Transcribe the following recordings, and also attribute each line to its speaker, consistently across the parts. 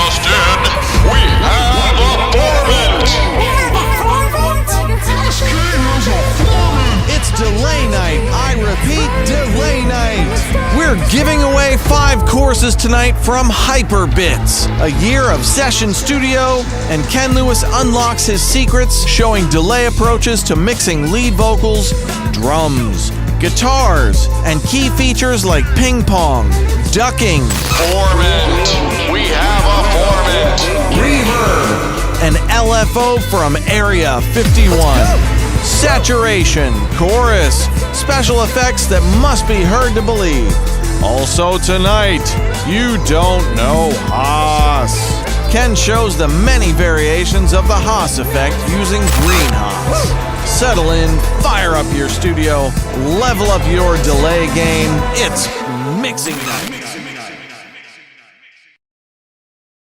Speaker 1: Austin, we have a formant!
Speaker 2: It's delay night. I repeat, delay night. We're giving away 5 courses tonight from Hyperbits, a year of session studio, and Ken Lewis unlocks his secrets, showing delay approaches to mixing lead vocals, drums, guitars, and key features like ping pong, ducking,
Speaker 1: Formant! We have a formant!
Speaker 2: reverb, and LFO from Area 51. Saturation, chorus, special effects that must be heard to believe. Also tonight, you don't know Haas. Ken shows the many variations of the Haas effect using GreenHAAS. Settle in, fire up your studio, level up your delay game. It's mixing night.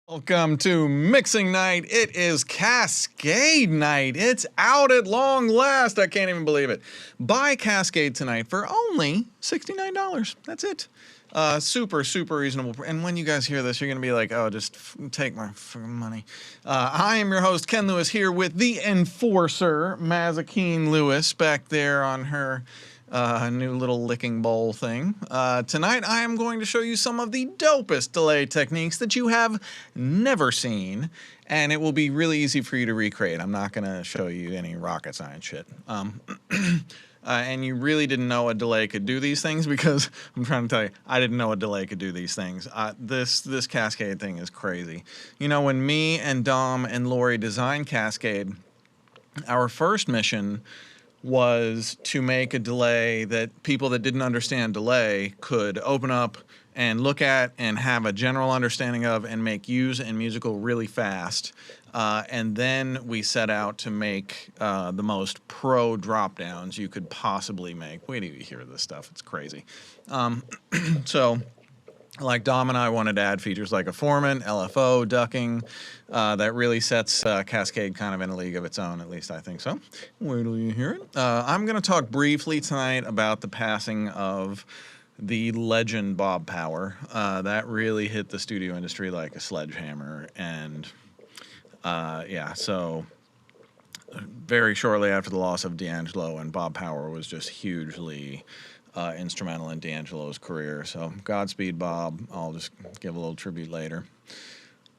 Speaker 2: Welcome to Mixing Night. It is Cascade night. It's out at long last. I can't even believe it. Buy Cascade tonight for only $69. That's it. Super, super reasonable. And when you guys hear this, you're going to be like, oh, just take my money. I am your host, Ken Lewis, here with the enforcer, Mazakeen Lewis, back there on her new little licking bowl thing. Tonight I am going to show you some of the dopest delay techniques that you have never seen, and it will be really easy for you to recreate. I'm not going to show you any rocket science shit. And you really didn't know a delay could do these things, because I'm trying to tell you, I didn't know a delay could do these things. This Cascade thing is crazy. You know, when me and Dom and Lori designed Cascade, our first mission was to make a delay that people that didn't understand delay could open up and look at and have a general understanding of and make use and musical really fast. And then we set out to make the most pro drop downs you could possibly make. Wait till you hear this stuff. It's crazy. So like Dom and I wanted to add features like a formant, LFO, ducking, that really sets Cascade kind of in a league of its own, at least I think so. Wait till you hear it. I'm going to talk briefly tonight about the passing of the legend Bob Power. That really hit the studio industry like a sledgehammer, and yeah, so very shortly after the loss of D'Angelo, and Bob Power was just hugely instrumental in D'Angelo's career. So Godspeed, Bob. I'll just give a little tribute later.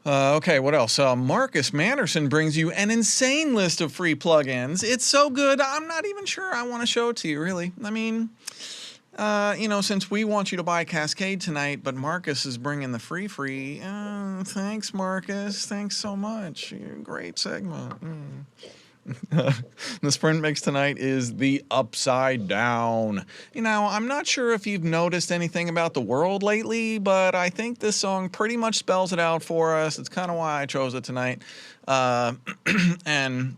Speaker 2: Okay, what else? Marcus Manderson brings you an insane list of free plugins. It's so good, I'm not even sure I want to show it to you, really. I mean, you know, since we want you to buy Cascade tonight, but Marcus is bringing the free. Thanks, Marcus. Thanks so much. You're a great segment. The sprint mix tonight is the Upside Down. You know, I'm not sure if you've noticed anything about the world lately, but I think this song pretty much spells it out for us. It's kind of why I chose it tonight. And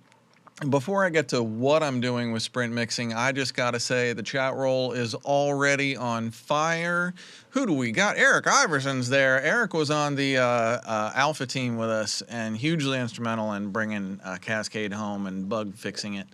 Speaker 2: before I get to what I'm doing with sprint mixing, I just got to say the chat roll is already on fire. Who do we got? Eric Iverson's there. Eric was on the Alpha team with us and hugely instrumental in bringing Cascade home and bug fixing it.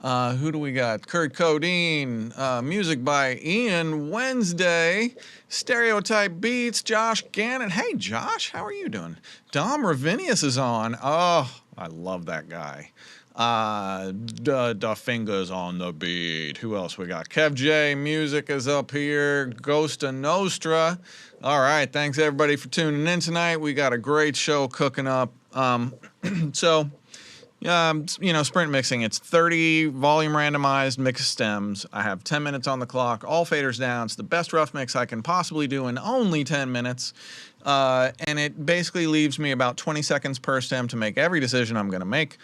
Speaker 2: Who do we got? Kurt Codine, music by Ian Wednesday, Stereotype Beats, Josh Gannon. Hey, Josh, how are you doing? Dom Ravinius is on. Oh, I love that guy. Da Fingers on the beat. Who else we got? Kev J Music is up here. Ghosta Nostra. All right, thanks everybody for tuning in tonight. We got a great show cooking up. So, you know, sprint mixing, it's 30 volume randomized mix stems. I have 10 minutes on the clock, all faders down. It's the best rough mix I can possibly do in only 10 minutes. And it basically leaves me about 20 seconds per stem to make every decision I'm going to make.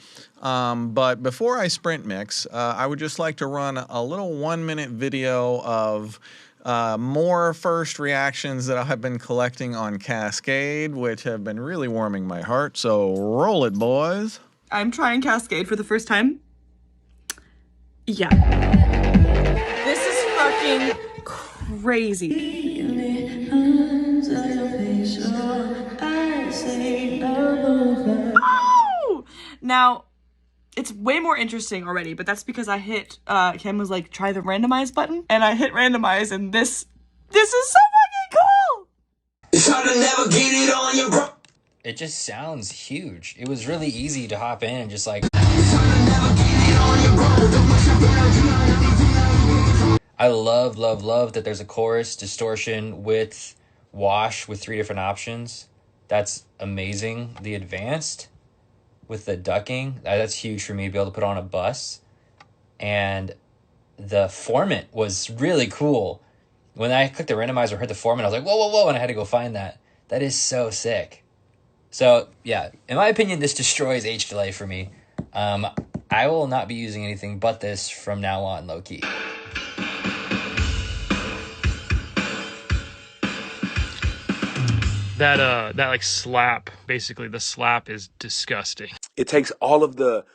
Speaker 2: But before I sprint mix, I would just like to run a little 1-minute video of more first reactions that I've been collecting on Cascade, which have been really warming my heart. So roll it, boys.
Speaker 3: I'm trying Cascade for the first time. Yeah. This is fucking crazy. Oh! Now, it's way more interesting already, but that's because I hit, Ken was like, try the randomize button, and I hit randomize, and this is so fucking cool!
Speaker 4: It's hard to never get it on your bro. it just sounds huge. It was really easy to hop in and just like. I love that there's a chorus, distortion, width, wash with 3 different options. That's amazing. The advanced with the ducking, that's huge for me to be able to put on a bus. And the formant was really cool. When I clicked the randomizer, heard the formant, I was like, whoa, and I had to go find that. That is so sick. So yeah, in my opinion, this destroys H delay for me. I will not be using anything but this from now on, low key.
Speaker 5: That like slap, basically the slap is disgusting.
Speaker 6: It takes all of the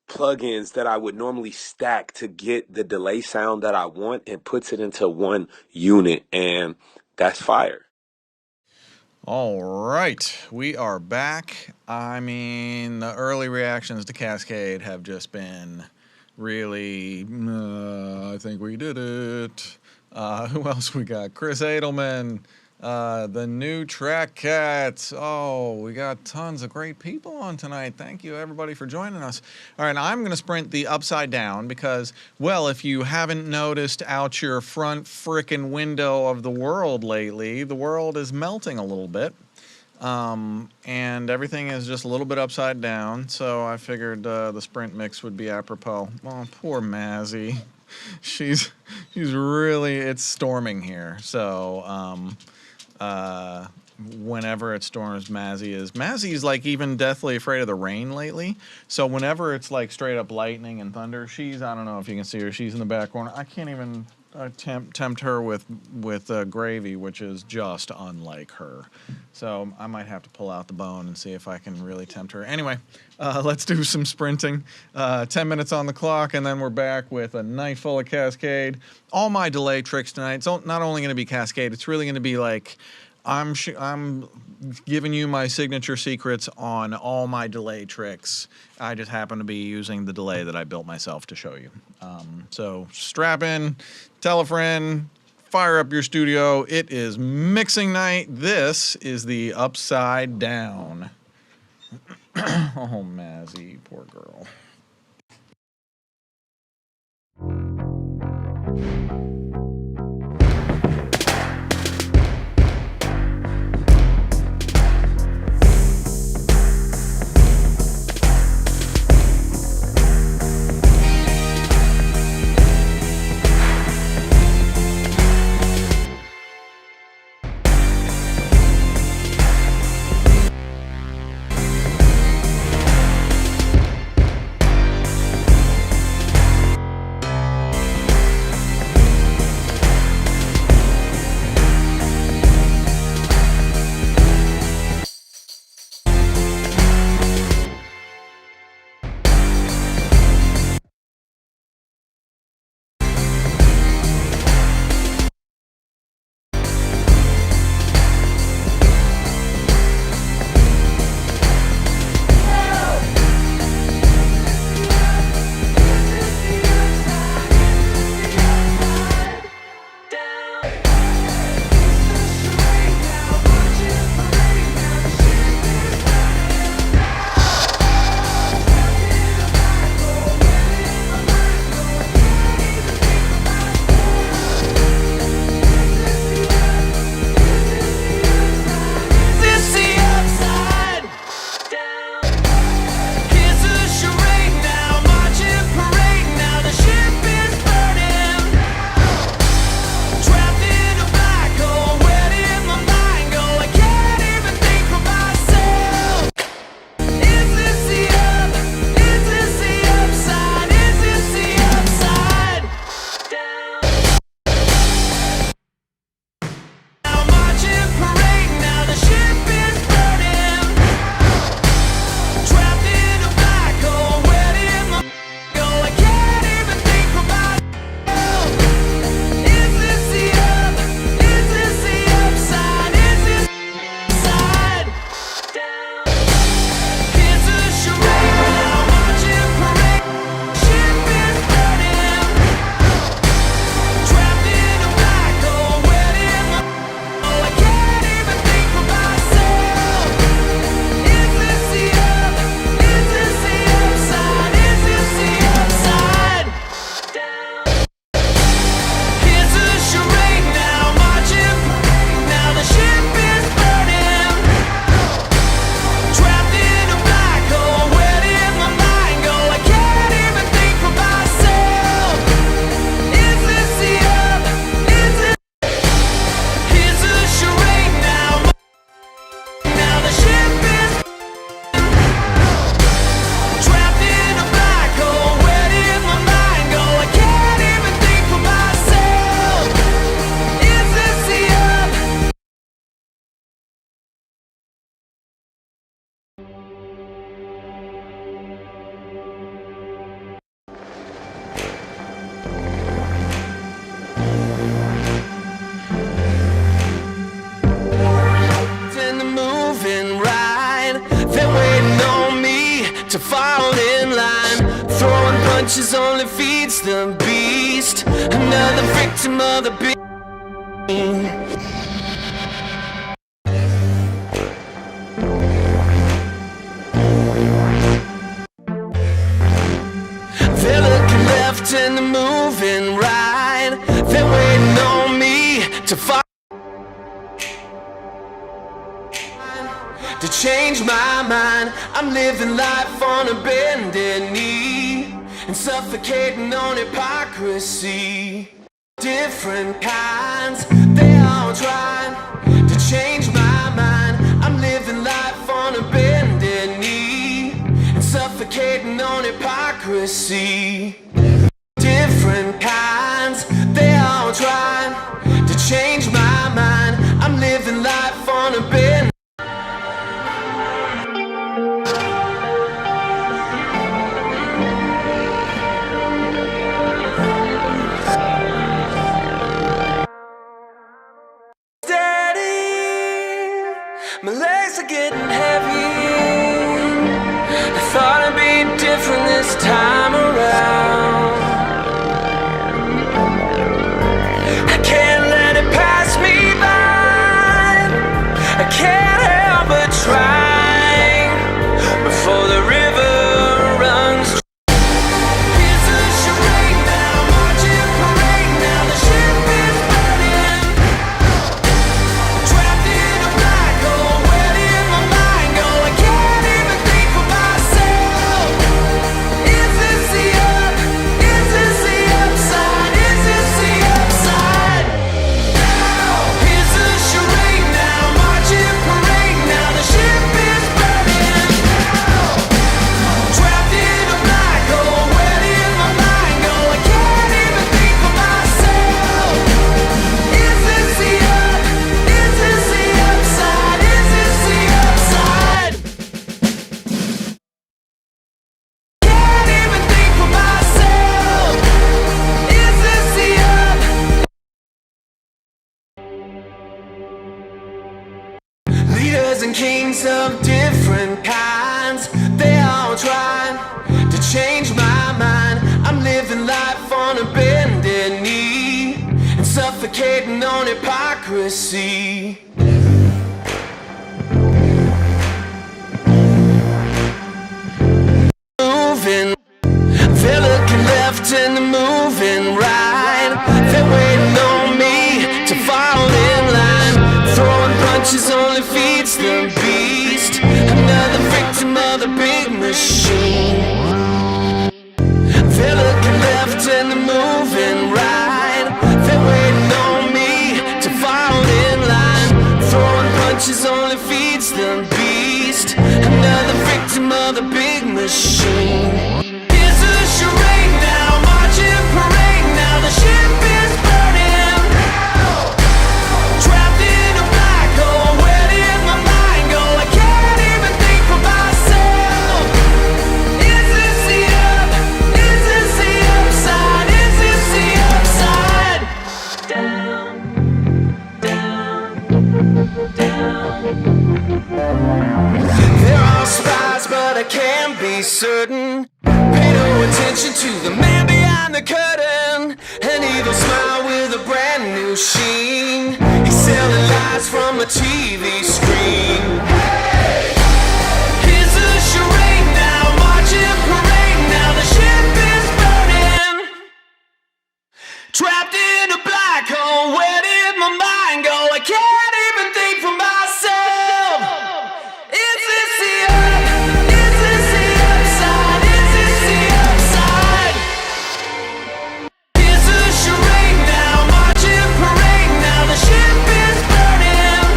Speaker 6: plugins that I would normally stack to get the delay sound that I want and puts it into one unit, and that's fire.
Speaker 2: All right, we are back. I mean, the early reactions to Cascade have just been really, I think we did it. Who else we got? Chris Edelman. The new Track Cats. Oh, we got tons of great people on tonight. Thank you, everybody, for joining us. All right, I'm going to sprint the upside down because, well, if you haven't noticed out your front frickin' window of the world lately, the world is melting a little bit. And everything is just a little bit upside down, so I figured the sprint mix would be apropos. Oh, poor Mazzy. She's really, it's storming here, so whenever it storms, Mazzy's like even deathly afraid of the rain lately. So whenever it's like straight up lightning and thunder, I don't know if you can see her, she's in the back corner. I can't even tempt her with gravy, which is just unlike her. So I might have to pull out the bone and see if I can really tempt her. Anyway, let's do some sprinting. 10 minutes on the clock, and then we're back with a night full of Cascade. All my delay tricks tonight. It's not only going to be Cascade, it's really going to be like, I'm giving you my signature secrets on all my delay tricks. I just happen to be using the delay that I built myself to show you. So strap in, tell a friend, fire up your studio. It is mixing night. This is the upside down. Oh, Mazzy, poor girl.
Speaker 7: To fall in line, throwing punches only feeds the beast. Another victim of the beast. They're looking left and they're moving right. They're waiting on me to fall. To change my mind, I'm living life on a bended knee and suffocating on hypocrisy. Different kinds, they all try to change my mind. I'm living life on a bended knee and suffocating on hypocrisy. Different kinds, they all try to change my mind. I'm living life on a bended. My legs are getting heavy. I thought I'd be different this time around. I can't let it pass me by. I can't help but try before the river runs. Here's a charade now, marching parade now. The ship is burning. Trapped in a black hole, where did my mind go? I can't even think for myself. Is this the up? Is this the upside? Is this the upside? Here's a charade now, marching parade now. The ship is burning. Trapped in a black hole, where did my mind go? I can't even think for myself. Is this the up? Is this the upside? Is this the upside? Can't even think for myself. Is this the up? Leaders and kings of different kinds, they all try to change my mind. I'm living life on a bended knee and suffocating on hypocrisy. Moving, they're looking left and they're moving right. They're waiting on me to fall in line. Throwing punches only feeds the beast. Another victim of the big machine. They're looking left and they're moving right. They're waiting on me to fall in line. Throwing punches only feeds the beast. Another victim of the big machine. Here's a charade now, marching parade now. The ship is burning. Trapped in a black hole, where did my mind go? I can't even think for myself. Is this the up? Is this the upside? Is this the upside? Down, down, down. They're all spies, but I can't be certain. Pay no attention to the man behind the curtain. An evil smile with a brand new sheen. He's selling lies from a TV screen. Here's a charade now, marching parade now. The ship is burning. Trapped in a black hole, where did my mind go? I can't even think for myself. Is this the up? Is this the upside? Is this the upside? Here's a charade now, marching parade now. The ship is burning.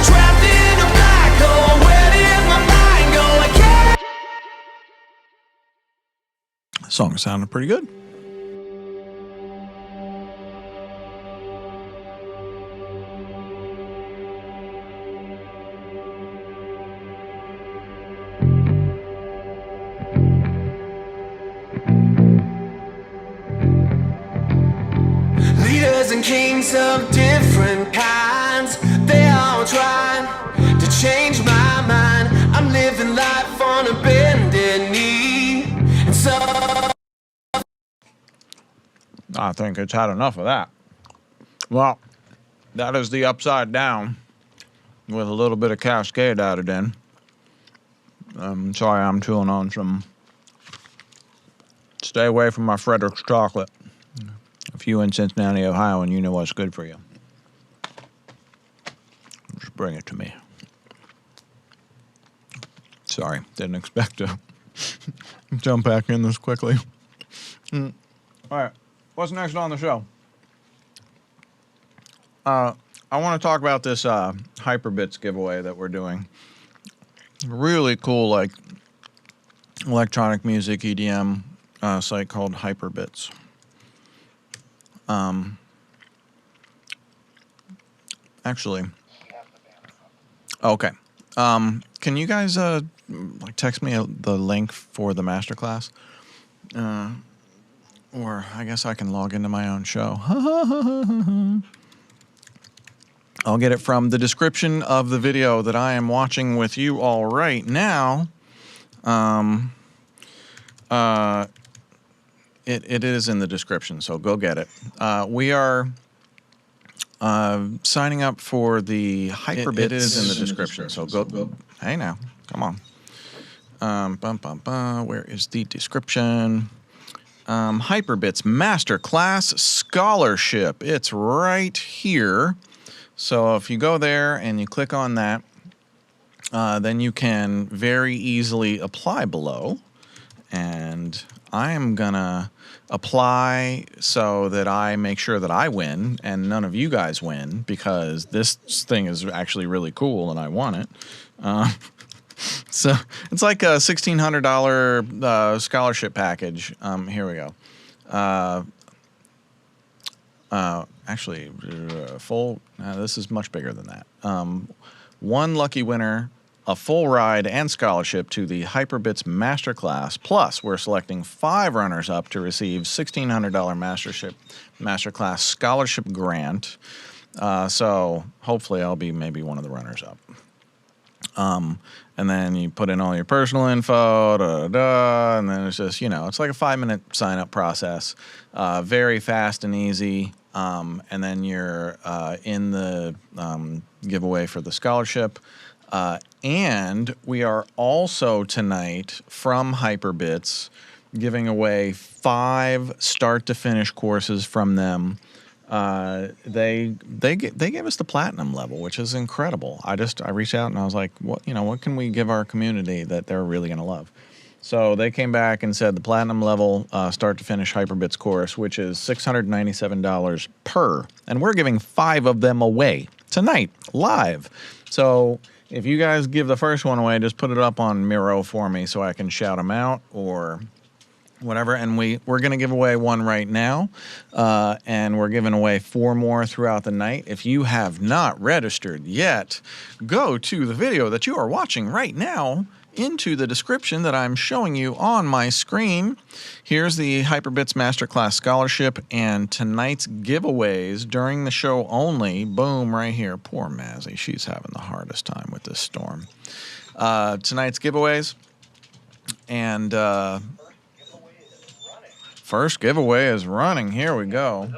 Speaker 7: Trapped in a black hole, where did my mind go? I can't.
Speaker 2: Song sounded pretty good.
Speaker 7: ways of different kinds. They all try to change my mind. I'm living life on a bended knee. And so
Speaker 2: I think it's had enough of that. Well, that is the Upside Down with a little bit of Cascade added in. Sorry, I'm chewing on some. Stay away from my Frederick's chocolate. If you in Cincinnati, Ohio, and you know what's good for you, just bring it to me. Sorry, didn't expect to jump back in this quickly. All right, what's next on the show? I want to talk about this Hyperbits giveaway that we're doing. Really cool, like electronic music EDM site called Hyperbits. Actually, okay. Can you guys like text me the link for the masterclass? Or I guess I can log into my own show. I'll get it from the description of the video that I am watching with you all right now. It is in the description, so go get it. We are signing up for the Hyperbits. It is in the description, so go. Hey now, come on. Where is the description? Hyperbits Masterclass Scholarship. It's right here. So if you go there and you click on that, then you can very easily apply below. And I am gonna apply so that I make sure that I win and none of you guys win, because this thing is actually really cool and I want it. So it's like a $1,600 scholarship package. Here we go. Actually, full. This is much bigger than that. One lucky winner, a full ride and scholarship to the Hyperbits Masterclass. Plus, we're selecting 5 runners-up to receive $1,600 Masterclass scholarship grant. So hopefully I'll be maybe one of the runners-up. And then you put in all your personal info, and then it's just, it's like a 5-minute sign-up process. Very fast and easy. And then you're in the giveaway for the scholarship. And we are also tonight from Hyperbits giving away 5 start-to-finish courses from them. They gave us the platinum level, which is incredible. I reached out and I was like, what can we give our community that they're really going to love? So they came back and said the platinum level start to finish Hyperbits course, which is $697 per, and we're giving 5 of them away tonight live. So if you guys give the first one away, just put it up on Miro for me so I can shout them out or whatever. And we're going to give away one right now, and we're giving away 4 more throughout the night. If you have not registered yet, go to the video that you are watching right now into the description that I'm showing you on my screen. Here's the Hyperbits Masterclass Scholarship and tonight's giveaways during the show only. Boom, right here. Poor Mazzy. She's having the hardest time with this storm. Tonight's giveaways. And first giveaway is running. Here we go.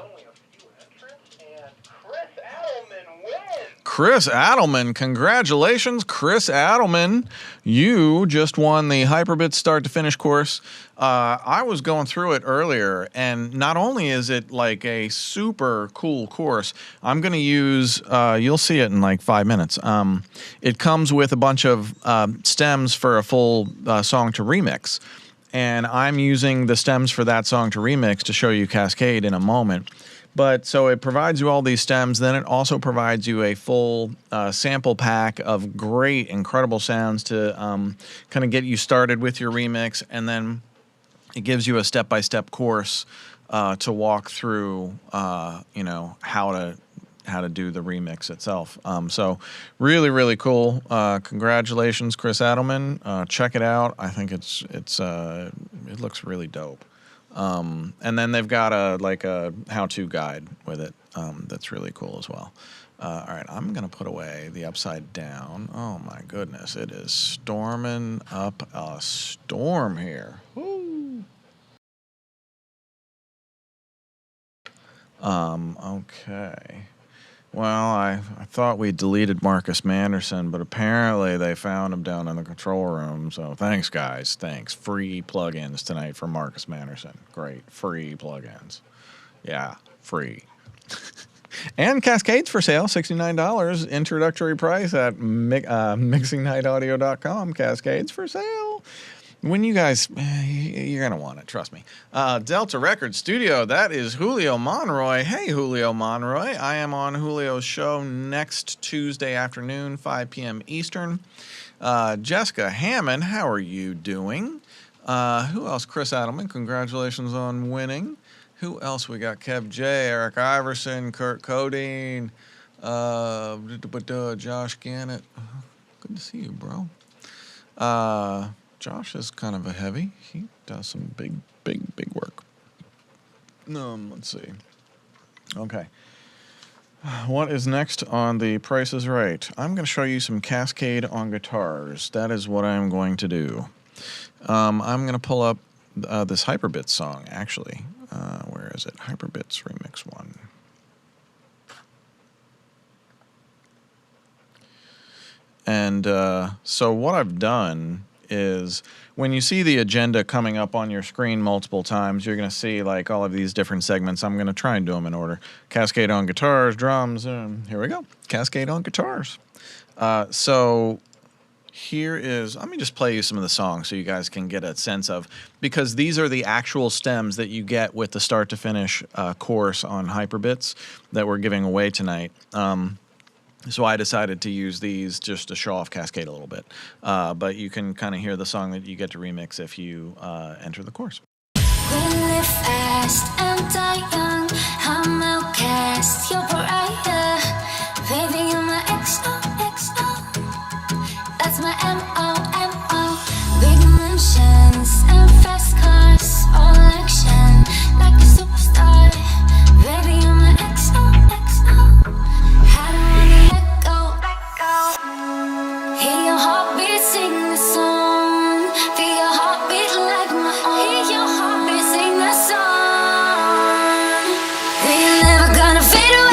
Speaker 2: Chris Adelman, congratulations, Chris Adelman. You just won the Hyperbits Start to Finish course. I was going through it earlier, and not only is it like a super cool course, I'm going to use, you'll see it in like 5 minutes. It comes with a bunch of stems for a full song to remix. And I'm using the stems for that song to remix to show you Cascade in a moment. But so it provides you all these stems. Then it also provides you a full sample pack of great, incredible sounds to kind of get you started with your remix. And then it gives you a step-by-step course to walk through, how to do the remix itself. So really, really cool. Congratulations, Chris Adelman. Check it out. I think it looks really dope. And then they've got a how-to guide with it that's really cool as well. All right, I'm going to put away the upside down. Oh, my goodness. It is storming up a storm here. Woo. Okay. Well, I thought we deleted Marcus Manderson, but apparently they found him down in the control room. So thanks, guys. Thanks. Free plugins tonight for Marcus Manderson. Great. Free plugins. Yeah, free. And Cascade's for sale, $69. Introductory price at mixingnighaudio.com. Cascade's for sale. When you guys, you're going to want it, trust me. Delta Records Studio, that is Julio Monroy. Hey, Julio Monroy. I am on Julio's show next Tuesday afternoon, 5 p.m. Eastern. Jessica Hammond, how are you doing? Who else? Chris Adelman, congratulations on winning. Who else we got? Kev J, Eric Iverson, Kurt Codeine, Josh Gannett. Good to see you, bro. Josh is kind of a heavy. He does some big work. Let's see. Okay. What is next on the Price is Right? I'm going to show you some Cascade on guitars. That is what I'm going to do. I'm going to pull up this Hyperbits song, actually. Where is it? Hyperbits Remix 1. And so what I've done is when you see the agenda coming up on your screen multiple times, you're going to see like all of these different segments. I'm going to try and do them in order. Cascade on guitars, drums, here we go. Cascade on guitars. So here is, let me just play you some of the songs so you guys can get a sense of, because these are the actual stems that you get with the start to finish course on Hyperbits that we're giving away tonight. So I decided to use these just to show off Cascade a little bit. But you can kind of hear the song that you get to remix if you enter the course.
Speaker 8: We live fast and die young. I'm outcast, you're pariah. Baby, you're my XOXO. That's my MO. Big mansions and fast cars. All action, like a superstar. Baby, you're my XOXO. How do I let go? Hear your heartbeat sing the song. Feel your heartbeat like my own. Hear your heartbeat sing the song. We're never gonna fade away.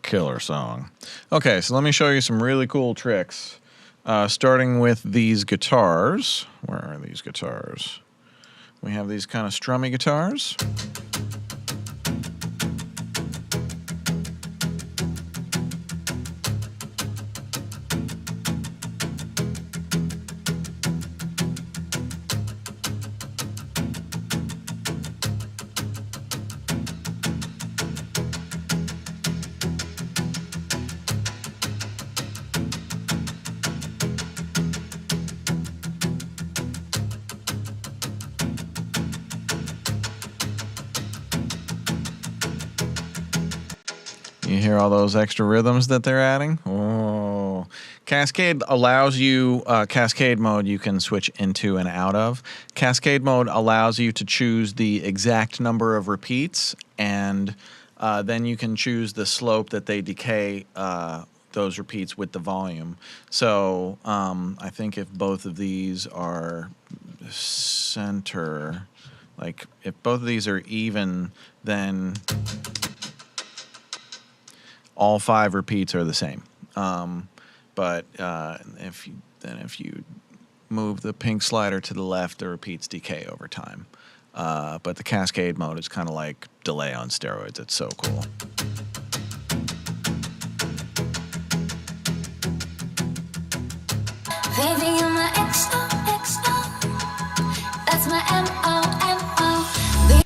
Speaker 2: Killer song. Okay, so let me show you some really cool tricks. Starting with these guitars. Where are these guitars? We have these kind of strummy guitars. You hear all those extra rhythms that they're adding? Oh. Cascade allows you, Cascade mode you can switch into and out of. Cascade mode allows you to choose the exact number of repeats, and then you can choose the slope that they decay those repeats with the volume. So I think if both of these are center, like if both of these are even, then all 5 repeats are the same. But if you move the pink slider to the left, the repeats decay over time. But the Cascade mode is kind of like delay on steroids. It's so cool.
Speaker 8: Baby, you're my XOXO. That's my MOMO.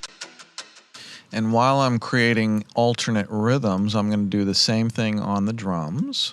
Speaker 2: And while I'm creating alternate rhythms, I'm going to do the same thing on the drums.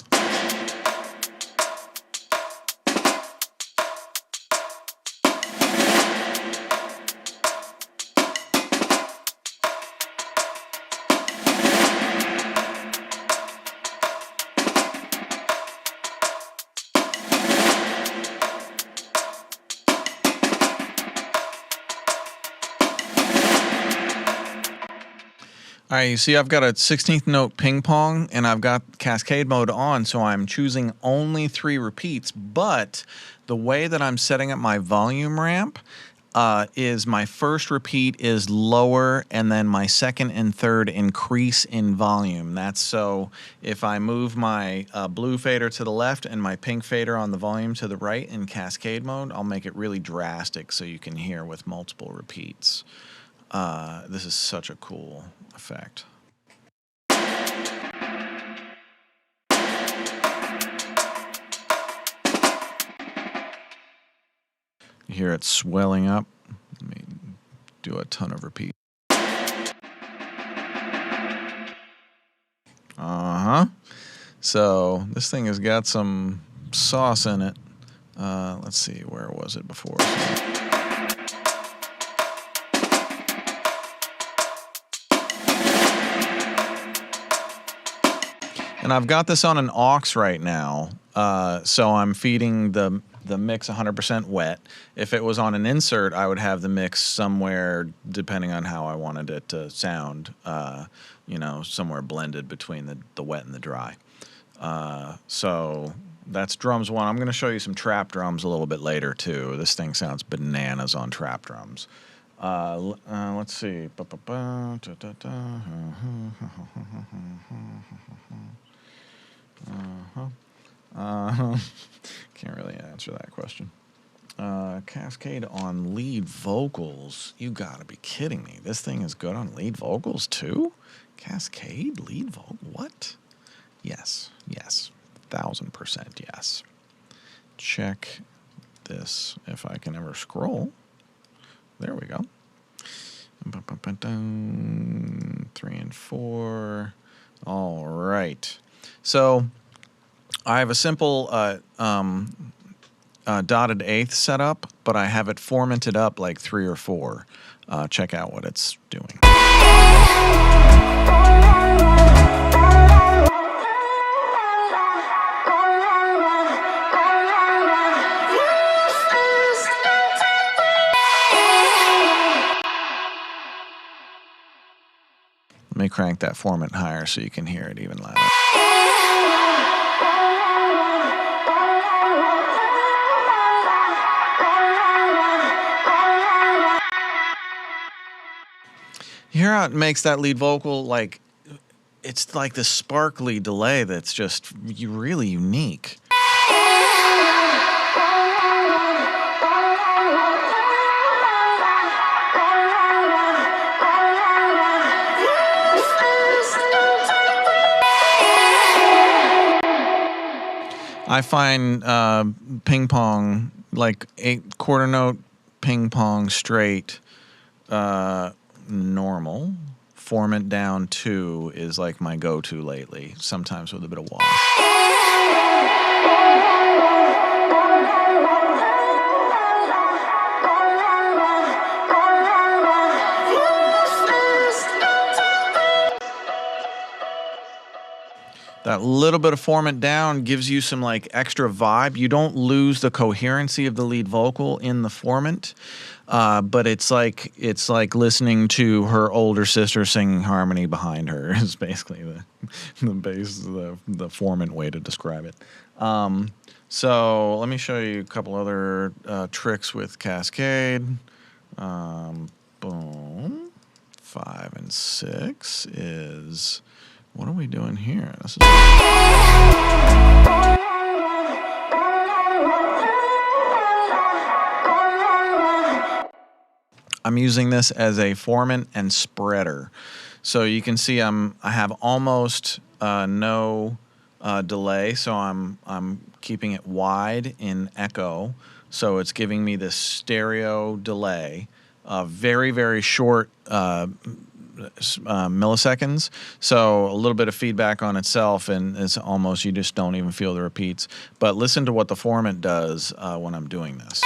Speaker 2: All right, you see I've got a 16th note ping pong and I've got cascade mode on, so I'm choosing only 3 repeats, but the way that I'm setting up my volume ramp is my first repeat is lower and then my second and third increase in volume. That's so if I move my blue fader to the left and my pink fader on the volume to the right in cascade mode, I'll make it really drastic so you can hear with multiple repeats. This is such a cool effect. You hear it swelling up. Let me do a ton of repeats. So this thing has got some sauce in it. Let's see, where was it before? And I've got this on an aux right now, so I'm feeding the mix 100% wet. If it was on an insert, I would have the mix somewhere, depending on how I wanted it to sound, you know, somewhere blended between the wet and the dry. So that's drums 1. I'm going to show you some trap drums a little bit later, too. This thing sounds bananas on trap drums. Let's see. Can't really answer that question. Cascade on lead vocals. You gotta be kidding me. This thing is good on lead vocals too? Cascade lead vocal? What? Yes. 1000% yes. Check this if I can ever scroll. There we go. 3 and 4. All right. So I have a simple dotted eighth setup, but I have it formatted up like 3 or 4. Check out what it's doing. Let me crank that format higher so you can hear it even louder. You hear how it makes that lead vocal like, it's like this sparkly delay that's just really unique. I find ping pong, like 8 quarter note ping pong straight, normal. Format down 2 is like my go-to lately, sometimes with a bit of wash. That little bit of format down gives you some like extra vibe. You don't lose the coherency of the lead vocal in the format, but it's like listening to her older sister singing harmony behind her is basically the format way to describe it. So let me show you a couple other tricks with Cascade. Boom. 5 and 6 is... What are we doing here? This is... I'm using this as a formant and spreader. So you can see I have almost no delay, so I'm keeping it wide in echo, so it's giving me this stereo delay, very, very short milliseconds, so a little bit of feedback on itself, and it's almost, you just don't even feel the repeats. But listen to what the formant does when I'm doing this.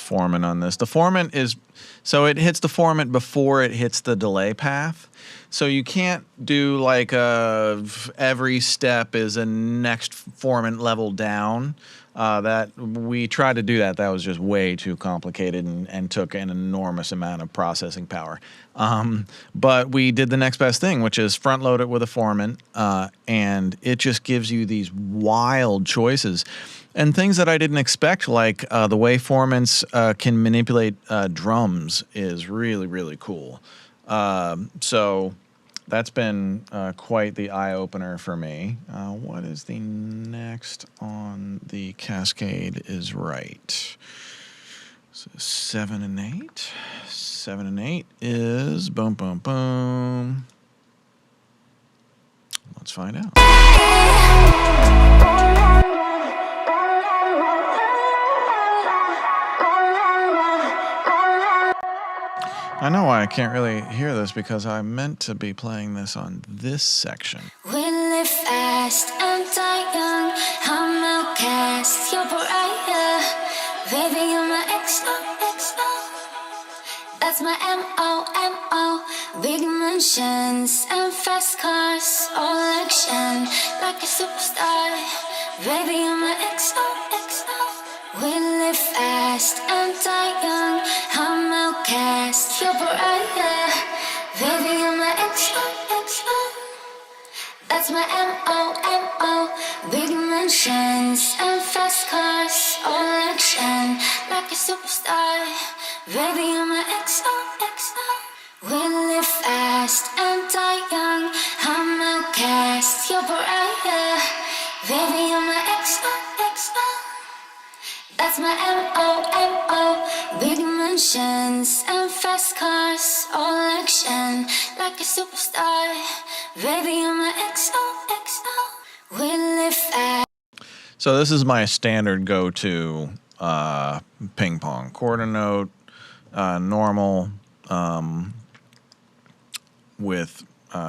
Speaker 2: Formant on this. The formant is, so it hits the formant before it hits the delay path. So you can't do like every step is a next formant level down. That we tried to do that. That was just way too complicated and took an enormous amount of processing power. But we did the next best thing, which is front load it with a formant, and it just gives you these wild choices. And things that I didn't expect, like the way formants can manipulate drums, is really, really cool. So that's been quite the eye-opener for me. What is the next on the Cascade is right? So 7 and 8. 7 and 8 is boom, boom, boom. Let's find out. I know why I can't really hear this, because I meant to be playing this on this section.
Speaker 8: We live fast and die young. I'm outcast, you're pariah. Baby, you're my XO. That's my MO. Big mansions and fast cars, all action like a superstar. Baby, you're my XO. We live fast and die young. I'm outcast, you're pariah. Baby, you're my XO. That's my MO. Big mansions and fast cars, all action like a superstar. Baby, you're my XO. We live fast and die young. I'm outcast, you're pariah. Baby, you're my XO. That's my MO. Big mansions and fast cars, all action like a superstar. Baby, you're my XO. We live fast.
Speaker 2: So this is my standard go-to ping pong quarter note, normal. With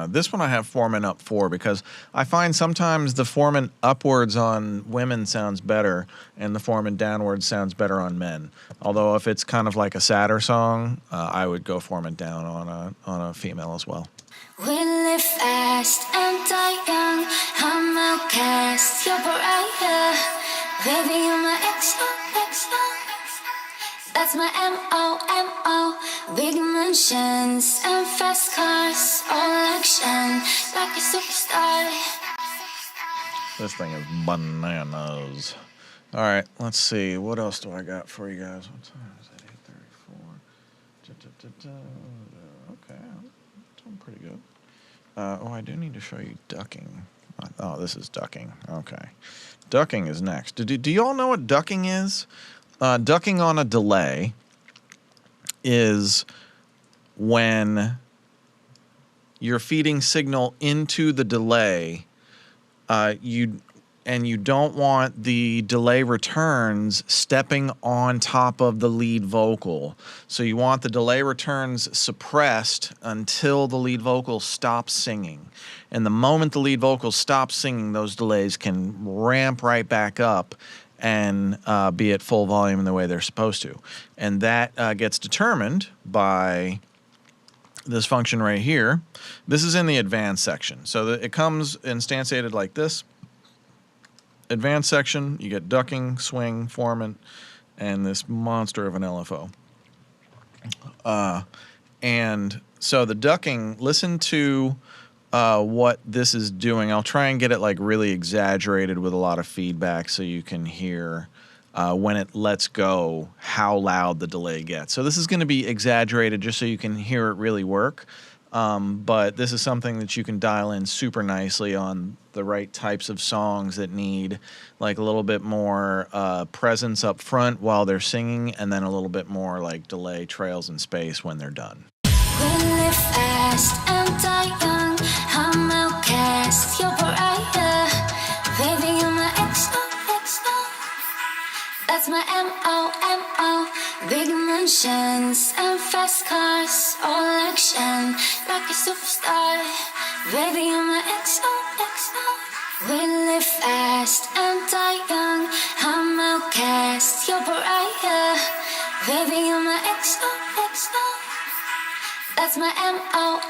Speaker 2: this one I have formant up 4, because I find sometimes the formant upwards on women sounds better and the formant downwards sounds better on men. Although if it's kind of like a sadder song, I would go formant down on a female as well.
Speaker 8: We live fast and die young. I'm outcast, you're pariah. Baby, you're my XO. That's my MO. Big mansions and fast cars, all action like a superstar.
Speaker 2: This thing is bananas. All right, let's see. What else do I got for you guys? What time is it? 8:34. Okay, doing pretty good. Oh, I do need to show you ducking. Oh, this is ducking. Okay. Ducking is next. Do you all know what ducking is? Ducking on a delay is when you're feeding signal into the delay, you don't want the delay returns stepping on top of the lead vocal. So you want the delay returns suppressed until the lead vocal stops singing. And the moment the lead vocal stops singing, those delays can ramp right back up and be at full volume in the way they're supposed to. And that gets determined by this function right here. This is in the advanced section. So it comes instantiated like this. Advanced section, you get ducking, swing, formant, and this monster of an LFO. And so the ducking, listen to what this is doing. I'll try and get it like really exaggerated with a lot of feedback so you can hear when it lets go how loud the delay gets. So this is going to be exaggerated just so you can hear it really work. But this is something that you can dial in super nicely on the right types of songs that need like a little bit more presence up front while they're singing, and then a little bit more like delay, trails, and space when they're done.
Speaker 8: We live fast and die young. I'm outcast, you're pariah. Baby, you're my XO. That's my M.O. Big mansions and fast cars, all action, like a superstar. Baby, you're my XO. We live fast and die young. I'm outcast, you're pariah. Baby, you're my XO. That's my M.O.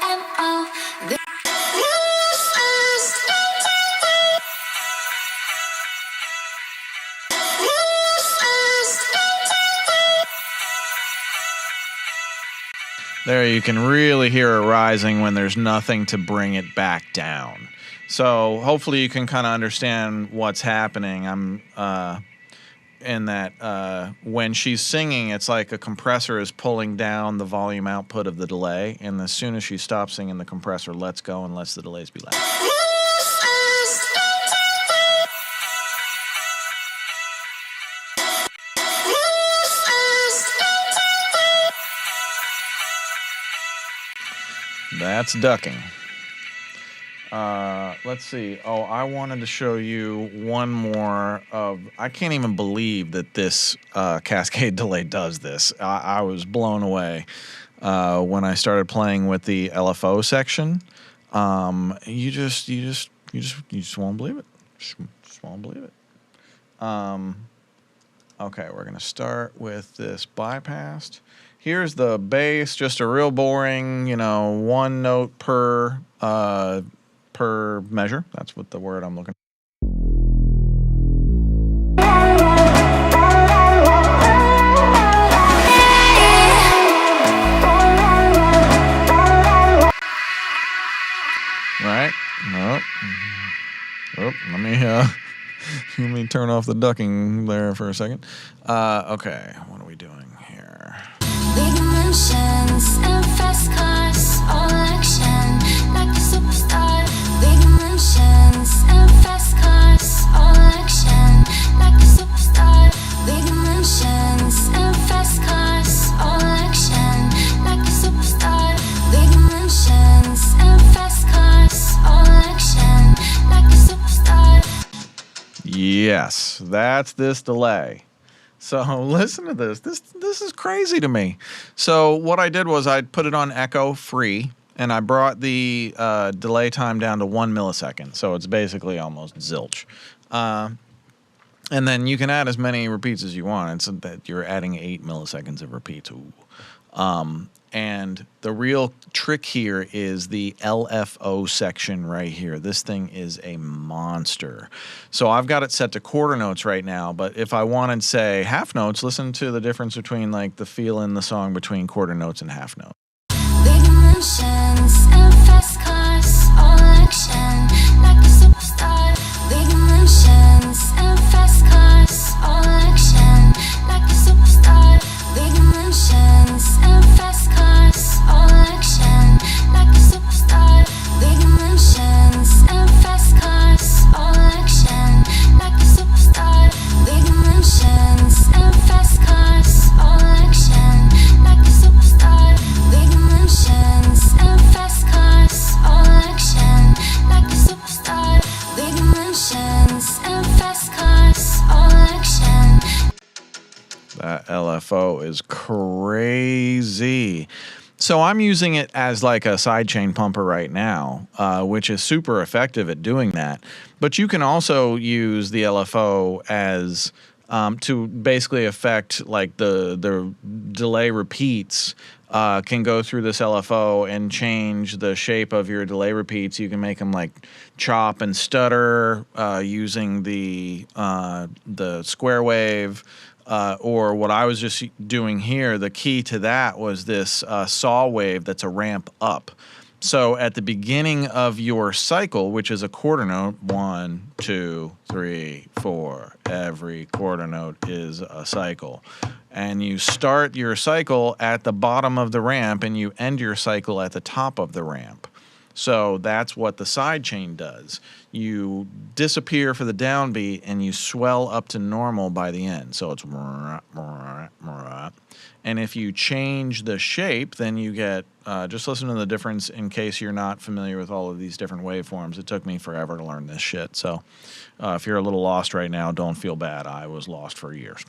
Speaker 2: There you can really hear it rising when there's nothing to bring it back down. So hopefully you can kind of understand what's happening. I'm in that when she's singing, it's like a compressor is pulling down the volume output of the delay, and as soon as she stops singing, the compressor lets go and lets the delays be loud. That's ducking. Let's see. Oh, I wanted to show you one more of... I can't even believe that this Cascade delay does this. I was blown away when I started playing with the LFO section. You just won't believe it. Just won't believe it. Okay, we're gonna start with this bypassed. Here's the bass, just a real boring, one note per measure. That's what the word I'm looking for. Right? Nope. Oh, let me turn off the ducking there for a second. Okay, what are we doing here?
Speaker 8: Big mansions and fast cars, all action, like a superstar. Big mansions and fast cars, all action, like a superstar. Big mansions and fast cars, all action, like a superstar. Big mansions and fast cars, all action, like a superstar.
Speaker 2: Yes, that's this delay. So listen to this. This is crazy to me. So what I did was I put it on echo free, and I brought the delay time down to 1 millisecond. So it's basically almost zilch. And then you can add as many repeats as you want. It's that you're adding 8 milliseconds of repeats. Ooh. And the real trick here is the LFO section right here. This thing is a monster. So I've got it set to quarter notes right now, but if I wanted, say, half notes, listen to the difference between like the feel in the song between quarter notes and half notes.
Speaker 8: Big mansions and fast cars, all action, like a superstar. Big mansions and fast cars, all action, like a superstar. Big mansions and fast cars, all action, like a superstar. Big mansions and fast cars, all action, like a superstar. Big mansions and fast cars, all action, like a superstar. Big mansions and fast cars, all action, like a superstar. Big mansions and fast cars, all action.
Speaker 2: That LFO is crazy. So I'm using it as like a sidechain pumper right now, which is super effective at doing that. But you can also use the LFO as to basically affect like the delay repeats. Can go through this LFO and change the shape of your delay repeats. You can make them like chop and stutter using the square wave. Or what I was just doing here, the key to that was this saw wave that's a ramp up. So at the beginning of your cycle, which is a quarter note, 1, 2, 3, 4, every quarter note is a cycle. And you start your cycle at the bottom of the ramp and you end your cycle at the top of the ramp. So that's what the side chain does. You disappear for the downbeat and you swell up to normal by the end. So it's and if you change the shape, then you get, just listen to the difference in case you're not familiar with all of these different waveforms. It took me forever to learn this shit. So if you're a little lost right now, don't feel bad. I was lost for years.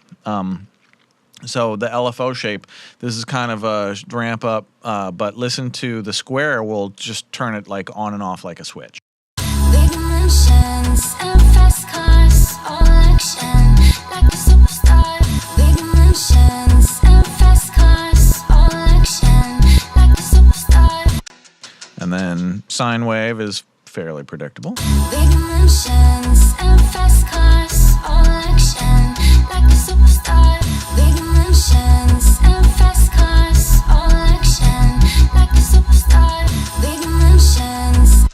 Speaker 2: So the LFO shape, this is kind of a ramp up, but listen to the square, we'll just turn it like on and off like a switch.
Speaker 8: Big mansions and fast cars, all action, like a superstar. Big mansions and fast cars, all action, like a superstar.
Speaker 2: And then sine wave is fairly predictable.
Speaker 8: Big mansions and fast cars, all action, like a superstar. Big mansions and fast cars, all action, like a superstar. Big mansions.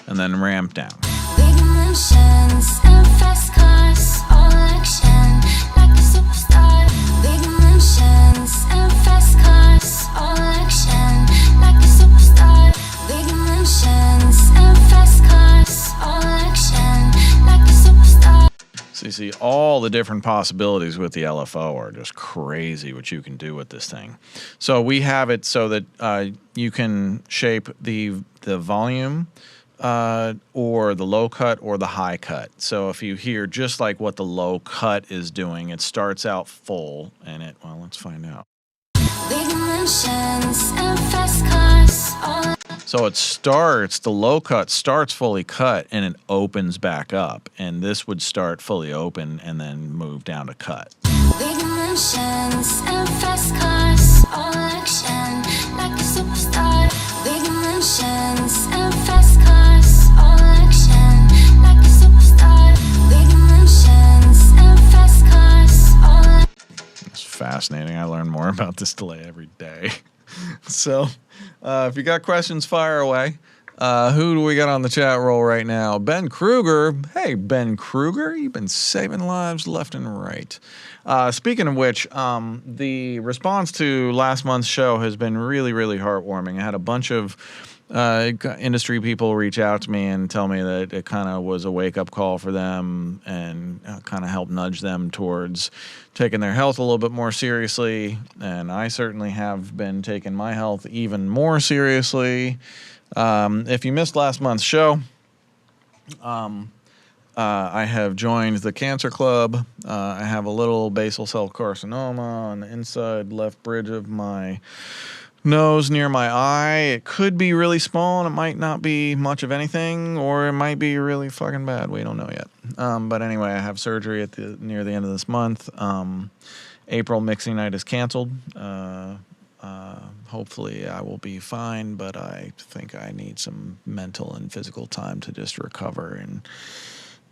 Speaker 2: And then ramp down.
Speaker 8: Big mansions and fast cars, all action, like a superstar. Big mansions and fast cars, all action, like a superstar. Big mansions and fast cars, all action, like a superstar.
Speaker 2: So you see all the different possibilities with the LFO are just crazy what you can do with this thing. So we have it so that you can shape the volume or the low cut or the high cut. So if you hear just like what the low cut is doing, it starts out full and it, well, let's find out.
Speaker 8: Big mansions and fast cars, all.
Speaker 2: So it starts, the low cut starts fully cut and it opens back up. And this would start fully open and then move down to cut.
Speaker 8: Big mansions and fast cars, all action, like a superstar. Big mansions and fast cars, all action, like a superstar. Big mansions and fast cars, all.
Speaker 2: It's fascinating. I learn more about this delay every day. So if you got questions, fire away. Who do we got on the chat roll right now? Ben Kruger. Hey, Ben Kruger, you've been saving lives left and right. Speaking of which, the response to last month's show has been really, really heartwarming. I had a bunch of industry people reach out to me and tell me that it kind of was a wake-up call for them and kind of helped nudge them towards taking their health a little bit more seriously. And I certainly have been taking my health even more seriously. If you missed last month's show, I have joined the Cancer Club. I have a little basal cell carcinoma on the inside left bridge of my nose near my eye. It could be really small and it might not be much of anything, or it might be really fucking bad. We don't know yet. But anyway, I have surgery near the end of this month. April mixing night is canceled. Hopefully I will be fine, but I think I need some mental and physical time to just recover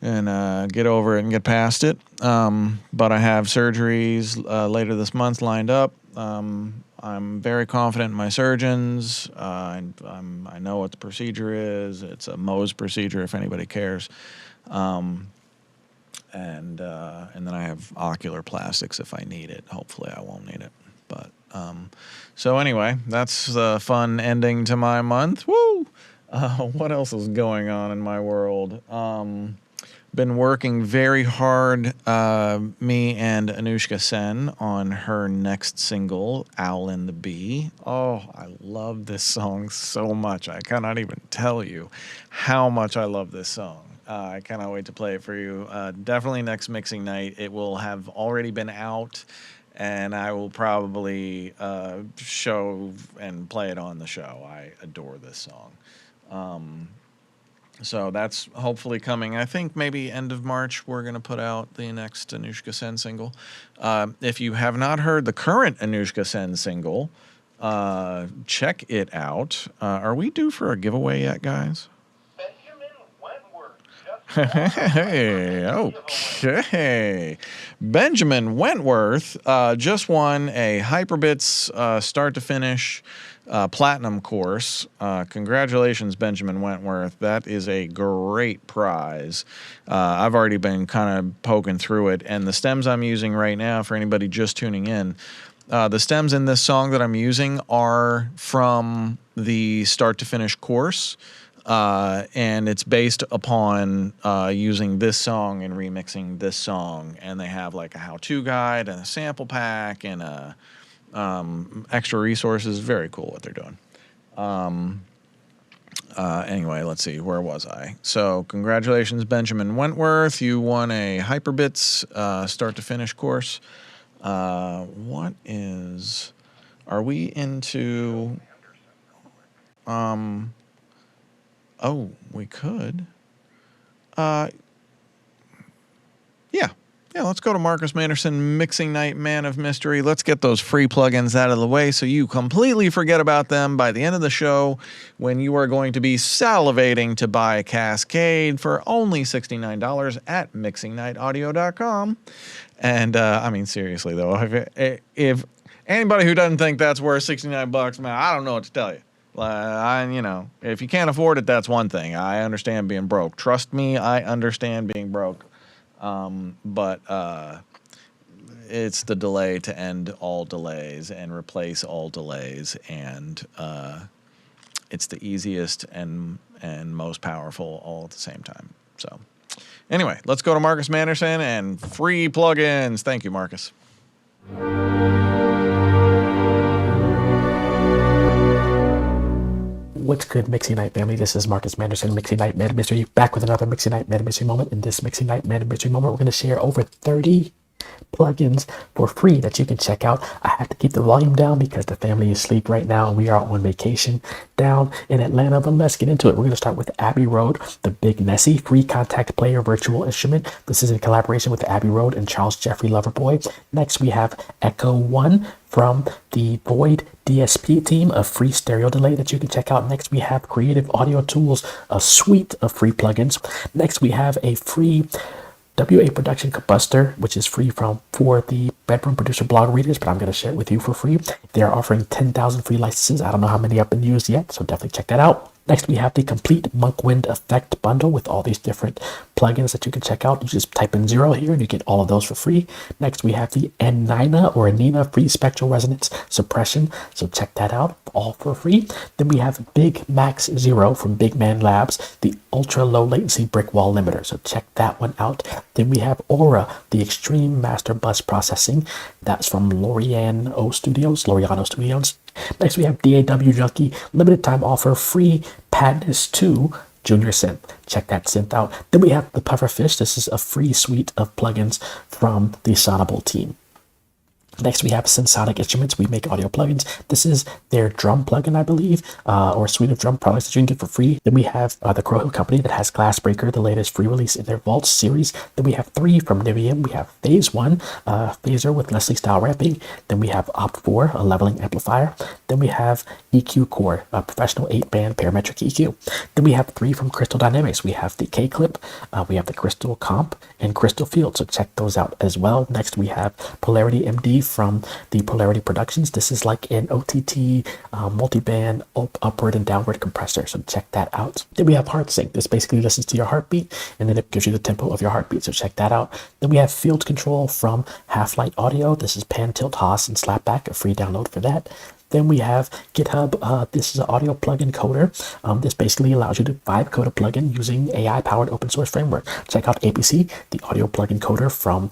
Speaker 2: and get over it and get past it. But I have surgeries later this month lined up. I'm very confident in my surgeons. I know what the procedure is. It's a Mohs procedure, if anybody cares. And then I have ocular plastics if I need it. Hopefully I won't need it. But so anyway, that's the fun ending to my month. Woo! What else is going on in my world? Been working very hard, me and Anushka Sen, on her next single, Owl in the Bee. Oh, I love this song so much. I cannot even tell you how much I love this song. I cannot wait to play it for you. Definitely next mixing night. It will have already been out, and I will probably show and play it on the show. I adore this song. So that's hopefully coming. I think maybe end of March we're going to put out the next Anushka Sen single. If you have not heard the current Anushka Sen single, check it out. Are we due for a giveaway yet, guys? Hey, okay. Benjamin Wentworth just won a Hyperbits start to finish platinum course. Congratulations, Benjamin Wentworth. That is a great prize. I've already been kind of poking through it, and the stems I'm using right now, for anybody just tuning in, the stems in this song that I'm using are from the start to finish course. And it's based upon using this song and remixing this song. And they have like a how-to guide and a sample pack and extra resources. Very cool what they're doing. Anyway, let's see. Where was I? So congratulations, Benjamin Wentworth. You won a Hyperbits start to finish course. What is... Are we into... Oh, we could. Yeah, let's go to Marcus Manderson, Mixing Night Man of Mystery. Let's get those free plugins out of the way so you completely forget about them by the end of the show when you are going to be salivating to buy Cascade for only $69 at mixingnightaudio.com. And, I mean, seriously, though, if anybody who doesn't think that's worth $69, man, I don't know what to tell you. If you can't afford it, that's one thing. I understand being broke. Trust me, I understand being broke. But it's the delay to end all delays and replace all delays, and it's the easiest and most powerful all at the same time. So, anyway, let's go to Marcus Manderson and free plugins. Thank you, Marcus.
Speaker 9: What's good, Mixing Night family? This is Marcus Manderson, Mixing Night Man of Mystery, back with another Mixing Night Man of Mystery moment. In this Mixing Night Man of Mystery moment, we're going to share over 30 plugins for free that you can check out. I have to keep the volume down because the family is asleep right now and we are on vacation down in Atlanta, but let's get into it. We're going to start with Abbey Road, the Big Nessie free contact player virtual instrument. This is in collaboration with Abbey Road and Charles Jeffrey Loverboy. Next, we have Echo One from the Void DSP team, a free stereo delay that you can check out. Next, we have Creative Audio Tools, a suite of free plugins. Next, we have a free WA Production Combustor, which is free for the Bedroom Producer blog readers, but I'm going to share it with you for free. They are offering 10,000 free licenses. I don't know how many have been used yet, so definitely check that out. Next, we have the complete Monkwind Effect bundle with all these different plugins that you can check out. You just type in 0 here and you get all of those for free. Next, we have the N9 or Nina free spectral resonance suppression. So check that out, all for free. Then we have Big Max Zero from Big Man Labs, the ultra low latency brick wall limiter. So check that one out. Then we have Aura, the extreme master bus processing. That's from Laureano Studios. Next, we have DAW Junkie, limited time offer, free Padness 2 Junior Synth. Check that synth out. Then we have the Pufferfish. This is a free suite of plugins from the Sonable team. Next, we have Sensonic Instruments. We make audio plugins. This is their drum plugin, I believe, or suite of drum products that you can get for free. Then we have the Crow Hill Company that has Glassbreaker, the latest free release in their Vault series. Then we have 3 from Nivium. We have Phase 1, phaser with Leslie style ramping. Then we have Opt4, a leveling amplifier. Then we have EQ Core, a professional 8-band parametric EQ. Then we have 3 from Crystal Dynamics. We have the K-Clip, we have the Crystal Comp, and Crystal Field. So check those out as well. Next, we have Polarity MD from the Polarity Productions. This is like an OTT multi-band upward and downward compressor, so check that out. Then we have HeartSync. This basically listens to your heartbeat and then it gives you the tempo of your heartbeat, so check that out. Then we have Field Control from Half-Light Audio. This is Pan Tilt, Haas, and Slapback, a free download for that. Then we have GitHub. This is an audio plugin coder. This basically allows you to vibe code a plugin using AI-powered open source framework. Check out APC, the audio plugin coder from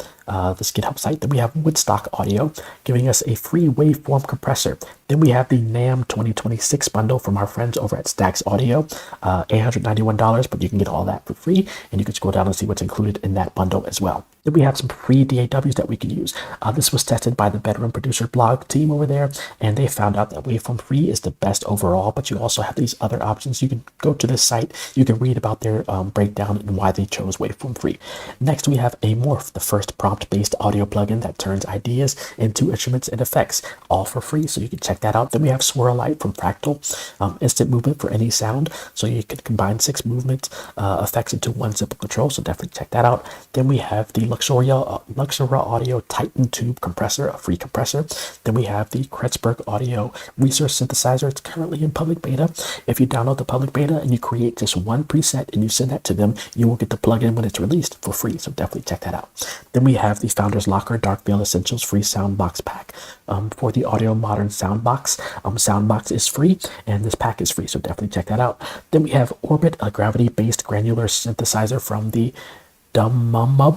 Speaker 9: this GitHub site. Then we have Woodstock Audio, giving us a free waveform compressor. Then we have the NAMM 2026 bundle from our friends over at Stax Audio, $891, but you can get all that for free, and you can scroll down and see what's included in that bundle as well. Then we have some free DAWs that we can use. This was tested by the Bedroom Producer blog team over there, and they found out that Waveform Free is the best overall, but you also have these other options. You can go to this site, you can read about their breakdown and why they chose Waveform Free. Next, we have Amorph, the first prompt prompt-based audio plugin that turns ideas into instruments and effects, all for free, so you can check that out. Then we have Swirl Light from Fractal, instant movement for any sound, so you can combine 6 movement effects into one simple control, so definitely check that out. Then we have the Luxora Audio Titan Tube Compressor, a free compressor. Then we have the Kretzberg Audio Resource Synthesizer. It's currently in public beta. If you download the public beta and you create just one preset and you send that to them, you will get the plugin when it's released for free, so definitely check that out. Then we have the Founders Locker Dark Veil Essentials free soundbox pack for the Audio Modern Soundbox. Soundbox is free and this pack is free, so definitely check that out. Then we have Orbit, a gravity-based granular synthesizer from the Dumumub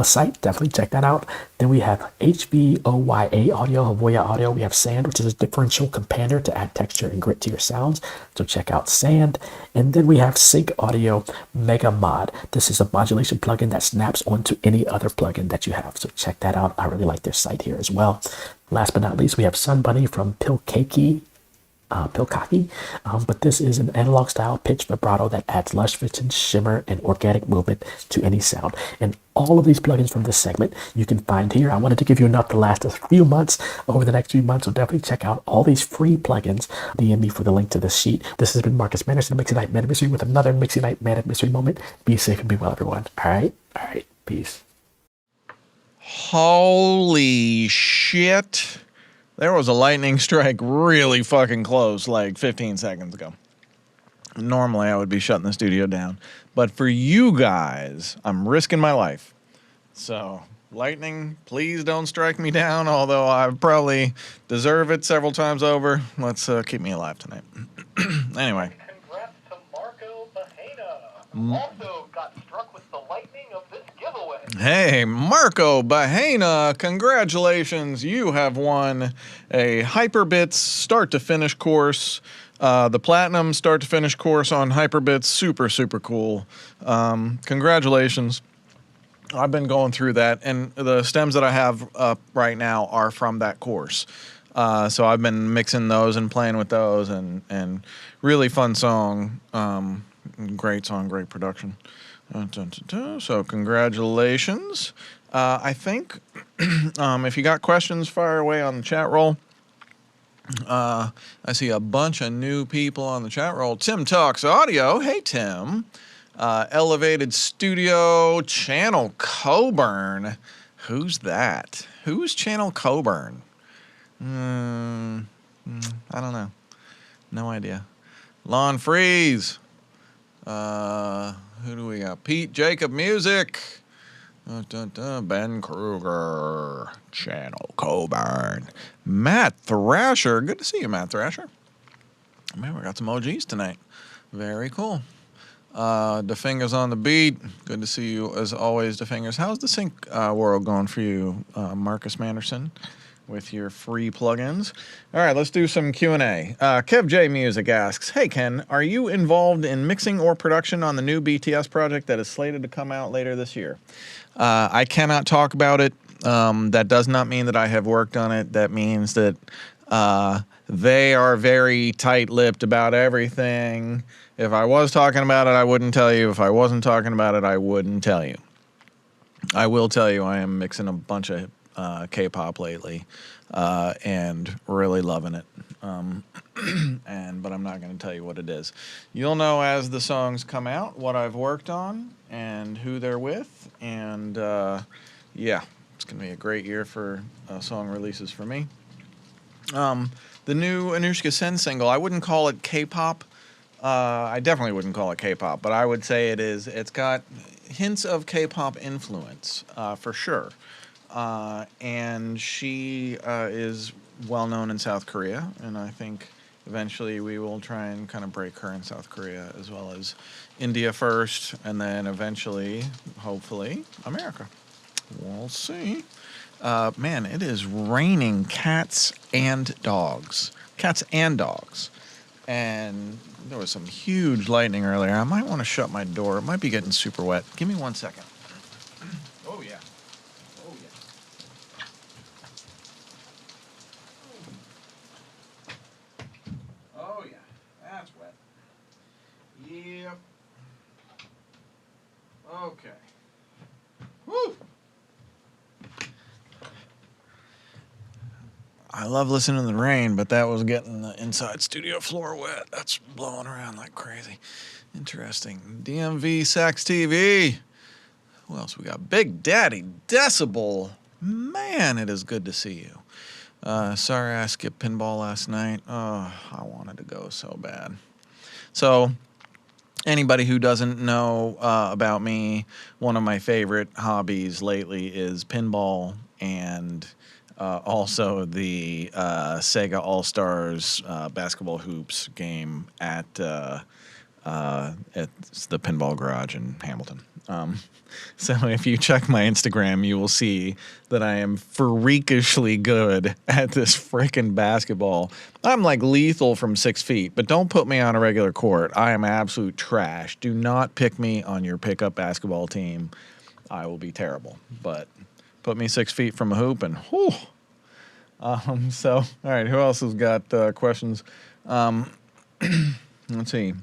Speaker 9: site. Definitely check that out. Then we have HVOYA Audio, Havoya Audio. We have Sand, which is a differential companion to add texture and grit to your sounds. So check out Sand. And then we have Sync Audio Mega Mod. This is a modulation plugin that snaps onto any other plugin that you have. So check that out. I really like their site here as well. Last but not least, we have Sun Bunny from Pilkaki, but this is an analog style pitch vibrato that adds lush vision, shimmer, and organic movement to any sound. And all of these plugins from this segment you can find here. I wanted to give you enough to last a few months over the next few months, so definitely check out all these free plugins. DM me for the link to this sheet. This has been Marcus Manderson, Mixing Night Mad Mystery, with another Mixing Night Mad Mystery moment. Be safe and be well, everyone. All right, peace.
Speaker 2: Holy shit. There was a lightning strike really fucking close like 15 seconds ago. Normally I would be shutting the studio down, but for you guys, I'm risking my life. So, lightning, please don't strike me down, although I probably deserve it several times over. Let's keep me alive tonight. Anyway.
Speaker 10: Congrats to Marco Bahena, also got struck with the lightning of this giveaway.
Speaker 2: Hey, Marco Bahena, congratulations. You have won a Hyperbits start to finish course. The Platinum start to finish course on Hyperbits. Super, super cool. Congratulations. I've been going through that, and the stems that I have up right now are from that course. So I've been mixing those and playing with those, and really fun song. Great song, great production. So congratulations. I think if you got questions, fire away on the chat roll. I see a bunch of new people on the chat roll. Tim Talks Audio. Hey, Tim. Elevated Studio. Channel Coburn. Who's that? Who's Channel Coburn? I don't know. No idea. Lawn Freeze. Who do we got? Pete Jacob Music. Ben Kruger. Channel Coburn. Matt Thrasher. Good to see you, Matt Thrasher. Man, we got some OGs tonight. Very cool. DeFingers on the beat. Good to see you as always, DeFingers. How's the sync world going for you, Marcus Manderson, with your free plugins? All right, let's do some Q&A. Kev J Music asks, hey Ken, are you involved in mixing or production on the new BTS project that is slated to come out later this year? I cannot talk about it. That does not mean that I have worked on it. That means that they are very tight-lipped about everything. If I was talking about it, I wouldn't tell you. If I wasn't talking about it, I wouldn't tell you. I will tell you I am mixing a bunch of K-pop lately, and really loving it. But I'm not going to tell you what it is. You'll know as the songs come out what I've worked on and who they're with, and yeah, it's going to be a great year for song releases for me. The new Anushka Sen single, I wouldn't call it K-pop. I definitely wouldn't call it K-pop, but I would say it is. It's got hints of K-pop influence, for sure. And she is well known in South Korea, and I think eventually we will try and kind of break her in South Korea as well as India first, and then eventually, hopefully, America. We'll see. Man, it is raining cats and dogs. Cats and dogs. And there was some huge lightning earlier. I might want to shut my door. It might be getting super wet. Give me 1 second. Oh, yeah. Oh, yeah. Oh, yeah. That's wet. Yep. Okay. Woo! love listening to the rain, but that was getting the inside studio floor wet. That's blowing around like crazy. Interesting. DMV Sax TV. Who else we got? Big Daddy Decibel. Man, it is good to see you. Sorry I skipped pinball last night. Oh, I wanted to go so bad. So, anybody who doesn't know about me, one of my favorite hobbies lately is pinball and also the Sega All-Stars basketball hoops game at the Pinball Garage in Hamilton. So if you check my Instagram, you will see that I am freakishly good at this freaking basketball. I'm like lethal from 6 feet, but don't put me on a regular court. I am absolute trash. Do not pick me on your pickup basketball team. I will be terrible. But put me 6 feet from a hoop and whew. So, all right, who else has got questions? Let's see.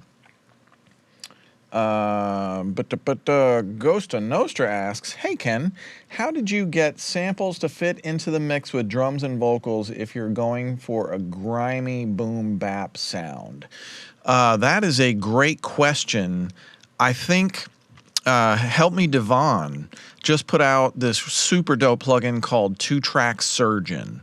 Speaker 2: Ghost of Nostra asks, hey Ken, how did you get samples to fit into the mix with drums and vocals if you're going for a grimy boom bap sound? That is a great question. I think Help Me Devon just put out this super dope plugin called 2-Track Surgeon.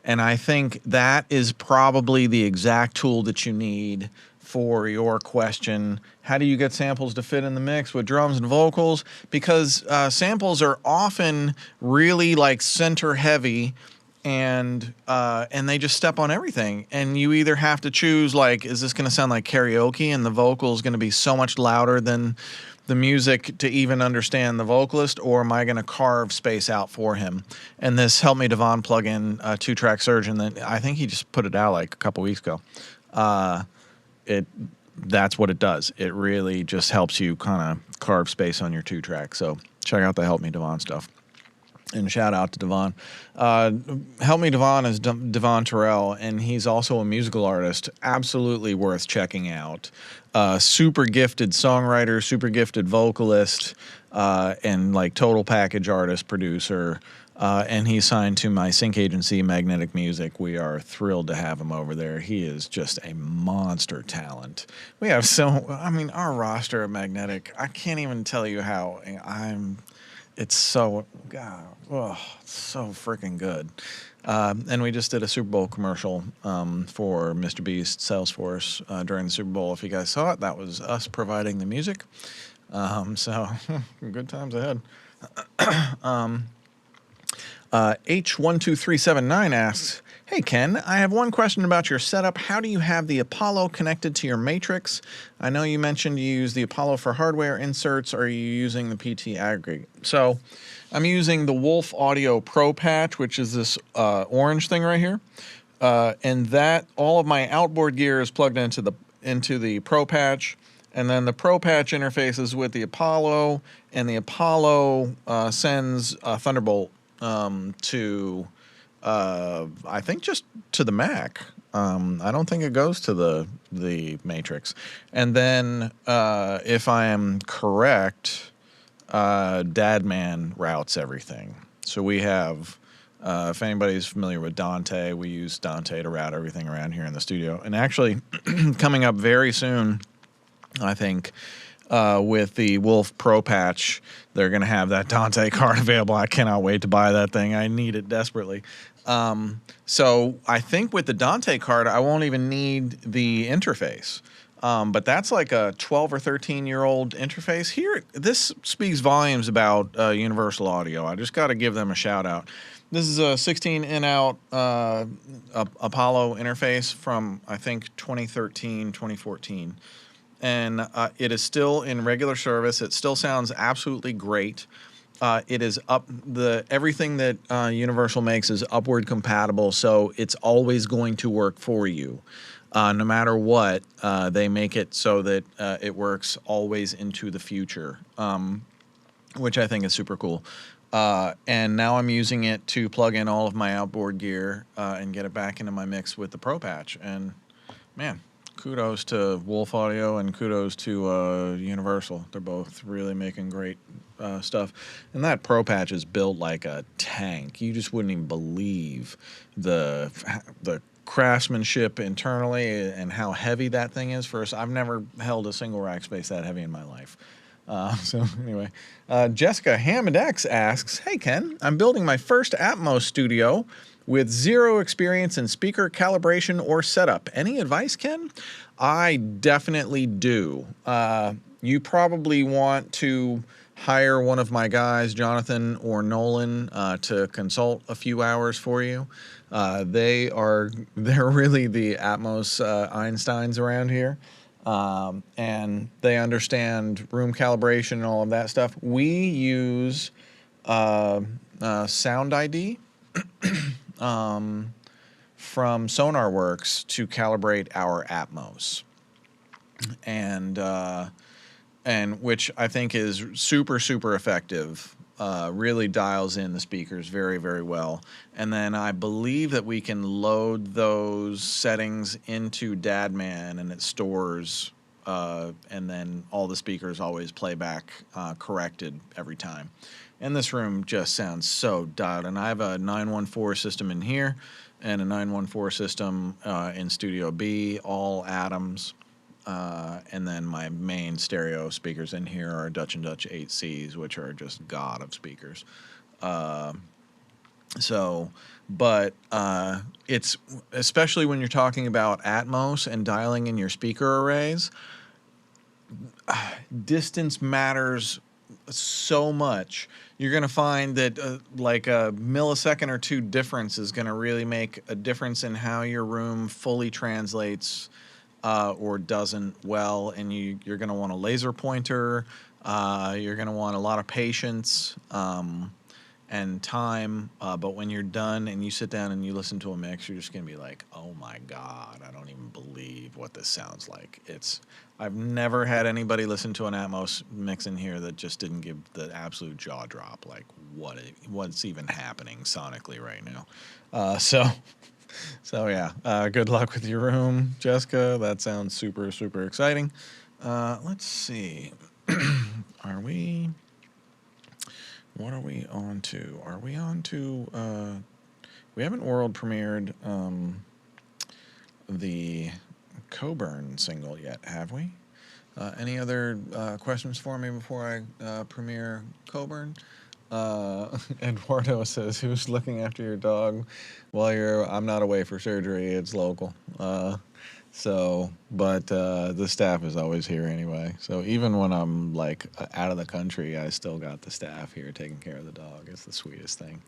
Speaker 2: And I think that is probably the exact tool that you need for your question. How do you get samples to fit in the mix with drums and vocals? Because samples are often really like center heavy and they just step on everything. And you either have to choose, like, is this going to sound like karaoke and the vocal is going to be so much louder than the music to even understand the vocalist, or am I going to carve space out for him? And this Help Me Devon plugin, 2-Track Surgeon, that I think he just put it out like a couple weeks ago. That's what it does. It really just helps you kind of carve space on your 2-track. So check out the Help Me Devon stuff. And shout out to Devon. Help Me Devon is Devon Terrell, and he's also a musical artist. Absolutely worth checking out. Super gifted songwriter, super gifted vocalist, and like total package artist, producer. And he's signed to my sync agency, Magnetic Music. We are thrilled to have him over there. He is just a monster talent. We have our roster at Magnetic, I can't even tell you how it's so, God, it's so freaking good. And we just did a Super Bowl commercial for Mr. Beast Salesforce during the Super Bowl. If you guys saw it, that was us providing the music. So good times ahead. H12379 asks, hey Ken, I have one question about your setup. How do you have the Apollo connected to your Matrix? I know you mentioned you use the Apollo for hardware inserts. Are you using the PT aggregate? So I'm using the Wolf Audio Pro patch, which is this orange thing right here. And that all of my outboard gear is plugged into the Pro patch. And then the Pro patch interfaces with the Apollo, and the Apollo sends a Thunderbolt to I think just to the Mac. I don't think it goes to the Matrix. And then if I am correct, Dadman routes everything. So we have, if anybody's familiar with Dante, we use Dante to route everything around here in the studio. And actually, coming up very soon, I think, with the Wolf Pro patch, they're going to have that Dante card available. I cannot wait to buy that thing. I need it desperately. So I think with the Dante card, I won't even need the interface. But that's like a 12 or 13-year-old interface. Here, this speaks volumes about Universal Audio. I just got to give them a shout out. This is a 16 in-out Apollo interface from, I think, 2013, 2014. And it is still in regular service. It still sounds absolutely great. It is everything that Universal makes is upward compatible, so it's always going to work for you. No matter what, they make it so that it works always into the future, which I think is super cool. And now I'm using it to plug in all of my outboard gear and get it back into my mix with the Pro Patch. And man, kudos to Wolf Audio and kudos to Universal. They're both really making great stuff. And that Pro Patch is built like a tank. You just wouldn't even believe the craftsmanship internally and how heavy that thing is. I've never held a single rack space that heavy in my life. So anyway, Jessica Hammond X asks, "Hey Ken, I'm building my first Atmos studio with zero experience in speaker calibration or setup. Any advice, Ken?" I definitely do. You probably want to hire one of my guys, Jonathan or Nolan, to consult a few hours for you. They're really the Atmos Einsteins around here. And they understand room calibration and all of that stuff. We use Sound ID from SonarWorks to calibrate our Atmos, and which I think is super effective. Really dials in the speakers very, very well. And then I believe that we can load those settings into Dadman, and it stores, and then all the speakers always play back corrected every time. And this room just sounds so dialed. And I have a 914 system in here and a 914 system in Studio B, all Atoms. And then my main stereo speakers in here are Dutch and Dutch 8Cs, which are just god of speakers. It's especially when you're talking about Atmos and dialing in your speaker arrays, distance matters so much. You're going to find that like a millisecond or two difference is going to really make a difference in how your room fully translates or doesn't well, and you're going to want a laser pointer. You're going to want a lot of patience and time. But when you're done and you sit down and you listen to a mix, you're just going to be like, oh my God, I don't even believe what this sounds like. I've never had anybody listen to an Atmos mix in here that just didn't give the absolute jaw drop. Like, what's even happening sonically right now? So yeah, good luck with your room, Jessica. That sounds super exciting. Let's see. What are we on to? Are we on to, we haven't world premiered the Coburn single yet, have we? Any other questions for me before I premiere Coburn? Eduardo says, "Who's looking after your dog while I'm not away for surgery? It's local." But the staff is always here anyway. So even when I'm like out of the country, I still got the staff here taking care of the dog. It's the sweetest thing.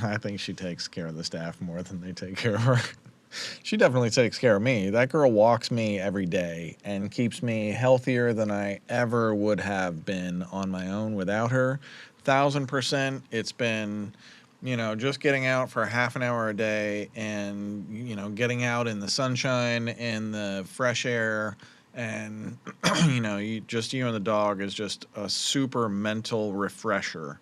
Speaker 2: I think she takes care of the staff more than they take care of her. She definitely takes care of me. That girl walks me every day and keeps me healthier than I ever would have been on my own without her. 1000%. It's been, just getting out for half an hour a day and, getting out in the sunshine and the fresh air and, you and the dog is just a super mental refresher.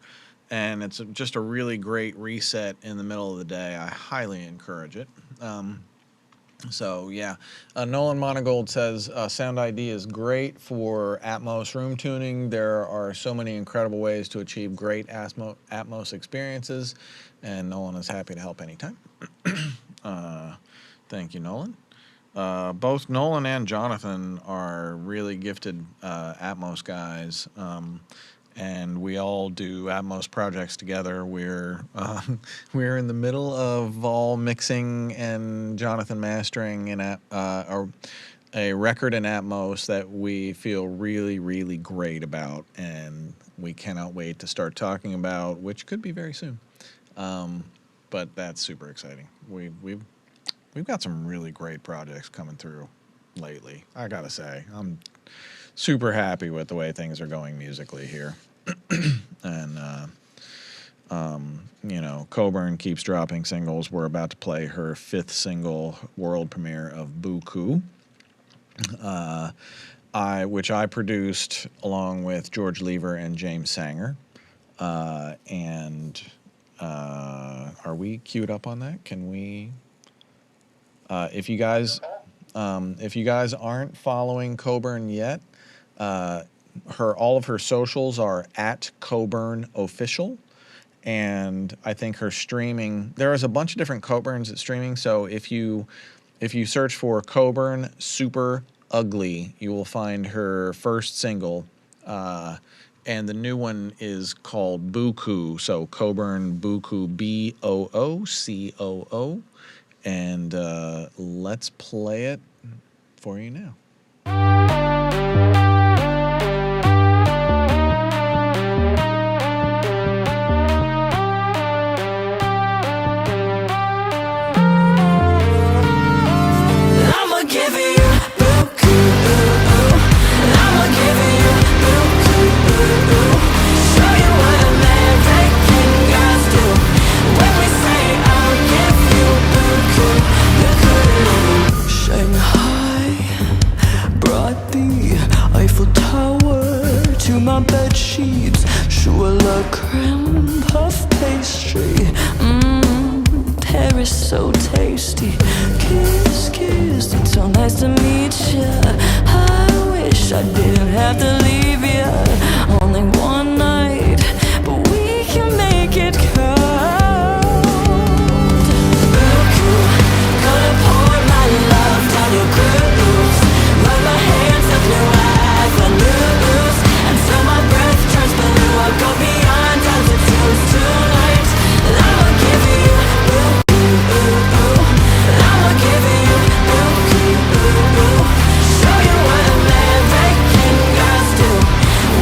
Speaker 2: And it's just a really great reset in the middle of the day. I highly encourage it. Nolan Monagold says Sound ID is great for Atmos room tuning. There are so many incredible ways to achieve great Atmos experiences, and Nolan is happy to help anytime. Thank you, Nolan. Both Nolan and Jonathan are really gifted Atmos guys. And we all do Atmos projects together. We're in the middle of Vol mixing and Jonathan mastering a record in Atmos that we feel really great about, and we cannot wait to start talking about, which could be very soon. But that's super exciting. We've got some really great projects coming through lately. I gotta say, I'm super happy with the way things are going musically here. And Coburn keeps dropping singles. We're about to play her 5th single world premiere of Buku, which I produced along with George Lever and James Sanger. Are we queued up on that? Can we if you guys If you guys aren't following Coburn yet, all of her socials are at Coburn Official. And I think her streaming, there is a bunch of different Coburns at streaming. So if you search for Coburn Super Ugly, you will find her first single. And the new one is called Buku. So Coburn Buku, Boocoo. And let's play it for you now.
Speaker 7: My bed sheets, sure la creme puff pastry. Paris so tasty. Kiss, kiss, it's so nice to meet ya. I wish I didn't have to leave ya. Only one night, but we can make it cold. Gonna pour my love down your grooves. Run my hands up your eyes, I lose. Until my breath turns blue, I'll go beyond altitudes tonight. And I'ma give you, I'ma give you, show you what American girls do.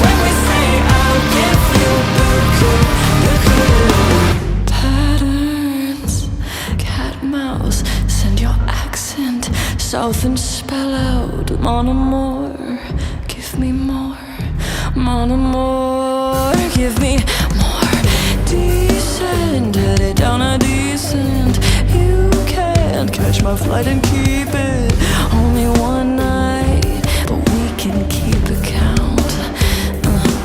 Speaker 7: When we say I'll give you, patterns, cat mouse, send your accent south and spell out mon amour, give me more. Mon amour, give me more. Decent, headed down a decent. You can't catch my flight and keep it. Only one night, but we can keep account.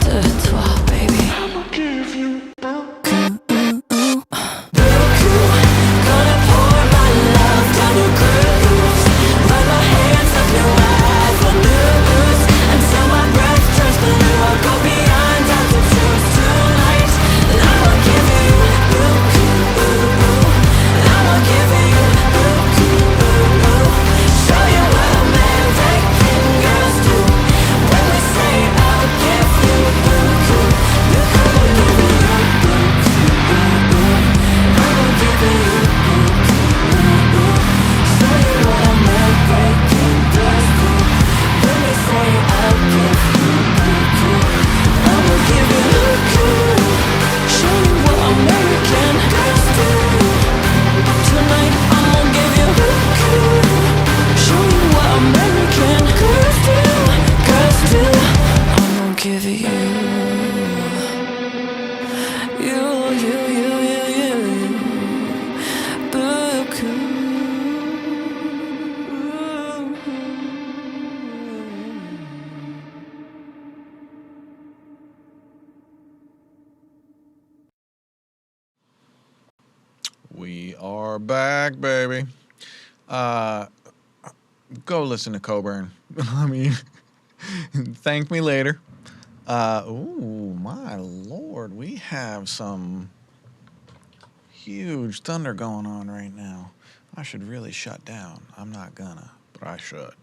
Speaker 7: De toi, baby. I'ma give you gonna pour my love down your grooves. Run my hands up your eyes, I lose. Until my breath turns blue, I'll go beyond altitudes tonight. And I'ma give you, I'ma give you, show you what American girls do. When we say I'll give you, I'ma give you, show you what American girls do. When we say I'll give you, I'ma give you, show you what American girls do. Tonight I'ma give you, show you what American girls do. I'ma give you,
Speaker 2: We are back, baby. Go listen to Coburn. I mean, thank me later. Oh my lord, we have some huge thunder going on right now. I should really shut down. I'm not gonna, but I should.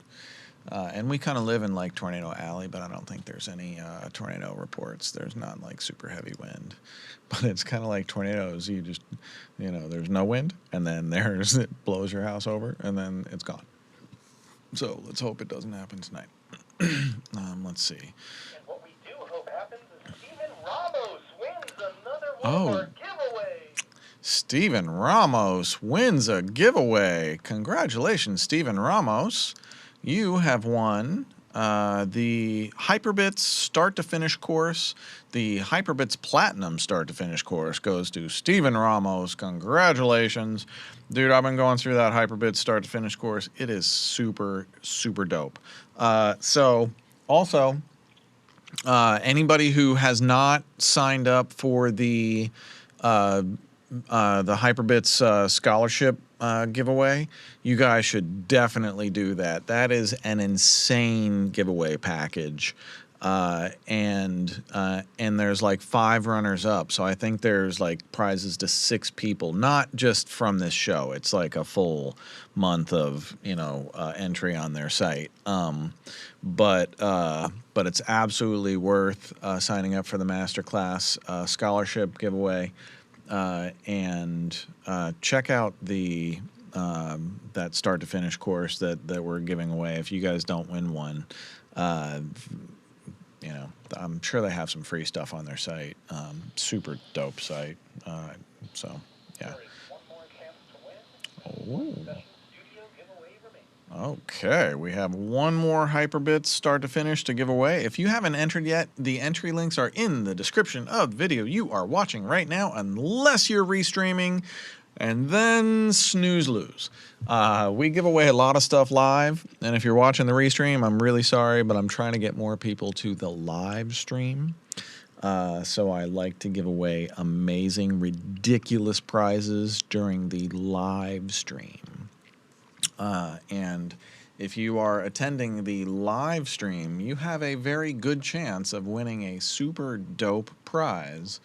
Speaker 2: And we kind of live in like Tornado Alley, but I don't think there's any tornado reports. There's not like super heavy wind, but it's kind of like tornadoes. You just, there's no wind, and then it blows your house over, and then it's gone. So let's hope it doesn't happen tonight. Let's see.
Speaker 10: And what we do hope happens is Steven Ramos wins another one of our giveaways.
Speaker 2: Steven Ramos wins a giveaway. Congratulations, Steven Ramos. You have won the Hyperbits Start to Finish course. The Hyperbits Platinum Start to Finish course goes to Steven Ramos. Congratulations. Dude, I've been going through that Hyperbits Start to Finish course. It is super, super dope. So, also, anybody who has not signed up for the Hyperbits scholarship giveaway, you guys should definitely do that. That is an insane giveaway package. And there's like 5 runners up. So I think there's like prizes to 6 people, not just from this show. It's like a full month of, entry on their site. But it's absolutely worth signing up for the Masterclass scholarship giveaway. And check out the that start to finish course that we're giving away. If you guys don't win one, I'm sure they have some free stuff on their site. Super dope site. So yeah. Oh. Okay, we have one more Hyperbits start to finish to give away. If you haven't entered yet, the entry links are in the description of the video you are watching right now, unless you're restreaming, and then snooze lose. We give away a lot of stuff live, and if you're watching the restream, I'm really sorry, but I'm trying to get more people to the live stream. So I like to give away amazing, ridiculous prizes during the live stream. And if you are attending the live stream, you have a very good chance of winning a super dope prize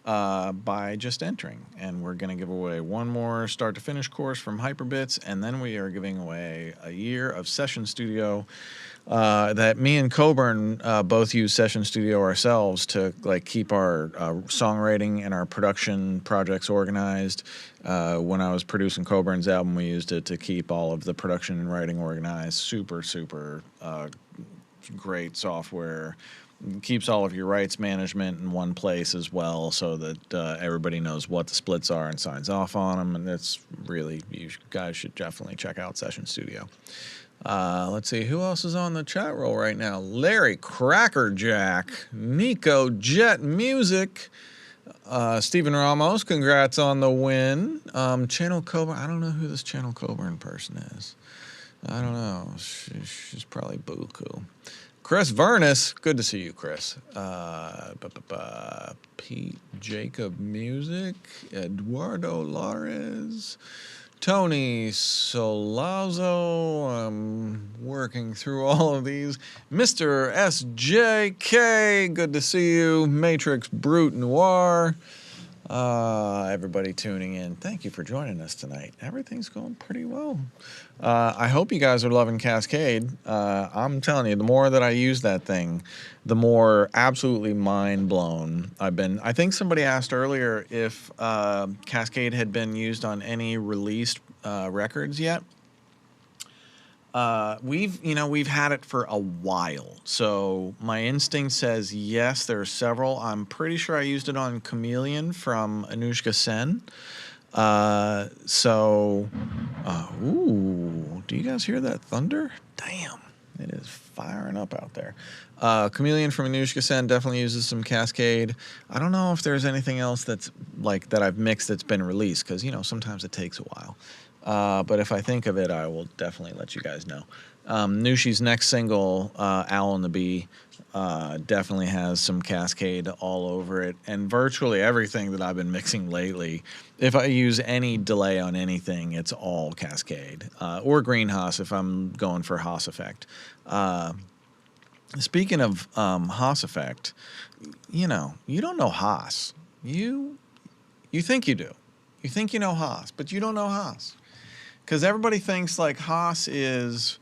Speaker 2: by just entering. And we're going to give away one more start to finish course from Hyperbits, and then we are giving away a year of Session Studio that me and Coburn both use Session Studio ourselves to keep our songwriting and our production projects organized. When I was producing Coburn's album, we used it to keep all of the production and writing organized. Super, super great software. Keeps all of your rights management in one place as well, so that everybody knows what the splits are and signs off on them. And it's really, you guys should definitely check out Session Studio. Let's see, who else is on the chat roll right now? Larry Crackerjack, Nico Jet Music, Stephen Ramos, congrats on the win. Channel Coburn, I don't know who this Channel Coburn person is. I don't know. She's probably buku. Chris Vernus, good to see you, Chris. Pete Jacob Music, Eduardo Lares, Tony Solazzo, I'm working through all of these. Mr. SJK, good to see you. Matrix Brute Noir. Everybody tuning in, thank you for joining us tonight. Everything's going pretty well. I hope you guys are loving Cascade. I'm telling you, the more that I use that thing, the more absolutely mind blown I've been. I think somebody asked earlier if Cascade had been used on any released records yet. We've had it for a while, so my instinct says yes. There are several. I'm pretty sure I used it on Chameleon from Anushka Sen. Ooh, do you guys hear that thunder? Damn, it is firing up out there. Chameleon from Anushka Sen definitely uses some Cascade. I don't know if there's anything else that's like that I've mixed that's been released, because sometimes it takes a while. But if I think of it, I will definitely let you guys know. Nushi's next single, Owl and the Bee, definitely has some Cascade all over it. And virtually everything that I've been mixing lately, if I use any delay on anything, it's all Cascade. Or GreenHAAS if I'm going for Haas effect. Speaking of Haas effect, you don't know Haas. You think you do. You think you know Haas, but you don't know Haas. Because everybody thinks like Haas is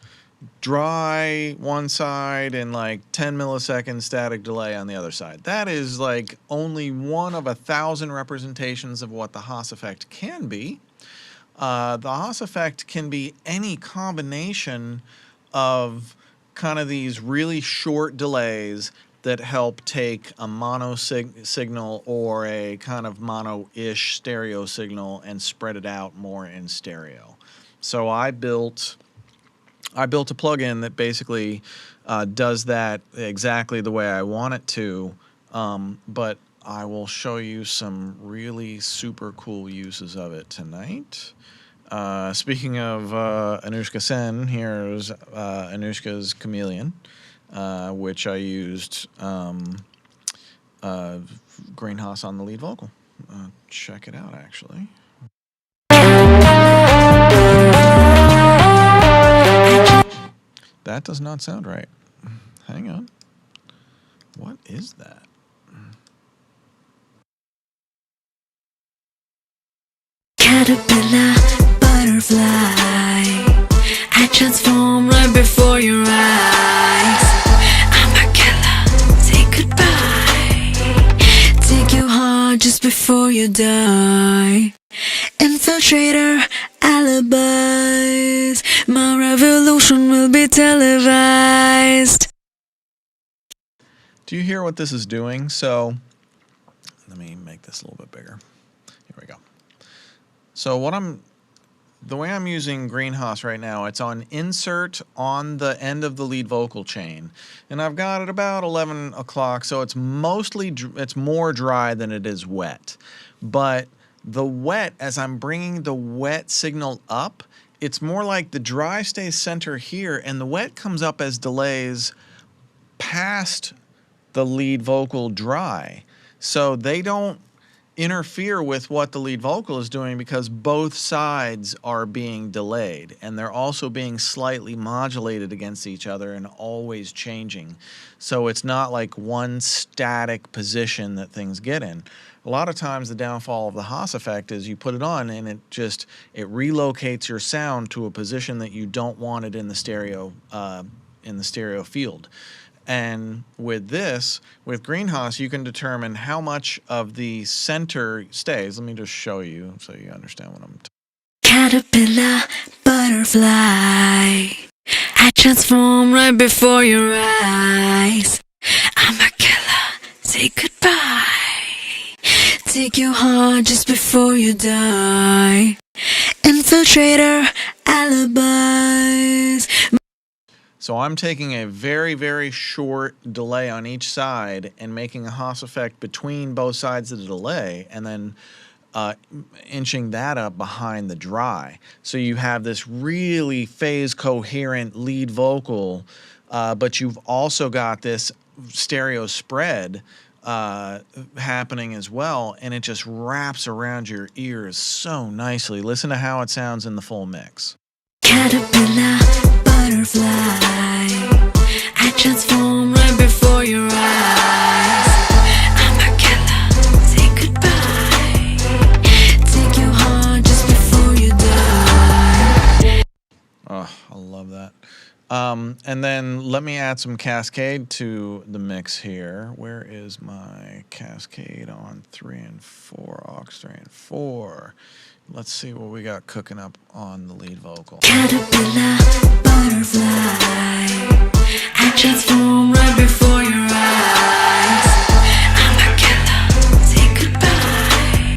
Speaker 2: dry one side and like 10 millisecond static delay on the other side. That is like only one of 1,000 representations of what the Haas effect can be. The Haas effect can be any combination of kind of these really short delays that help take a mono signal or a kind of mono-ish stereo signal and spread it out more in stereo. So I built a plugin that basically does that exactly the way I want it to, but I will show you some really super cool uses of it tonight. Speaking of Anushka Sen, here's Anushka's Chameleon, which I used GreenHAAS on the lead vocal. Check it out, actually. That does not sound right. Hang on. What is that?
Speaker 8: Caterpillar, butterfly, I transform right before your eyes. I'm a killer, say goodbye. Take your heart just before you die. Infiltrator, alibis, my revolution will be televised.
Speaker 2: Do you hear what this is doing? So, let me make this a little bit bigger. Here we go. So the way I'm using GreenHAAS right now, it's on insert on the end of the lead vocal chain. And I've got it about 11 o'clock, so it's more dry than it is wet. But the wet, as I'm bringing the wet signal up, it's more like the dry stays center here, and the wet comes up as delays past the lead vocal dry. So they don't interfere with what the lead vocal is doing because both sides are being delayed, and they're also being slightly modulated against each other and always changing. So it's not like one static position that things get in. A lot of times the downfall of the Haas effect is you put it on and it relocates your sound to a position that you don't want it in the stereo field. And with GreenHAAS, you can determine how much of the center stays. Let me just show you so you understand what I'm talking about.
Speaker 8: Caterpillar, butterfly, I transform right before your eyes. I'm a killer, say goodbye. Take your heart just before you die. Infiltrator, alibis.
Speaker 2: So I'm taking a very, very short delay on each side and making a Haas effect between both sides of the delay, and then inching that up behind the dry. So you have this really phase coherent lead vocal, but you've also got this stereo spread happening as well, and it just wraps around your ears so nicely. Listen to how it sounds in the full mix.
Speaker 8: Caterpillar, butterfly, I transform right before your eyes. I'm a killer, say goodbye. Take your heart just before you die.
Speaker 2: Oh, I love that. And then let me add some Cascade to the mix here. Where is my Cascade on 3 and 4, aux 3 and 4? Let's see what we got cooking up on the lead vocal.
Speaker 8: Caterpillar, butterfly, I transform right before your eyes. I'm a killer, say goodbye.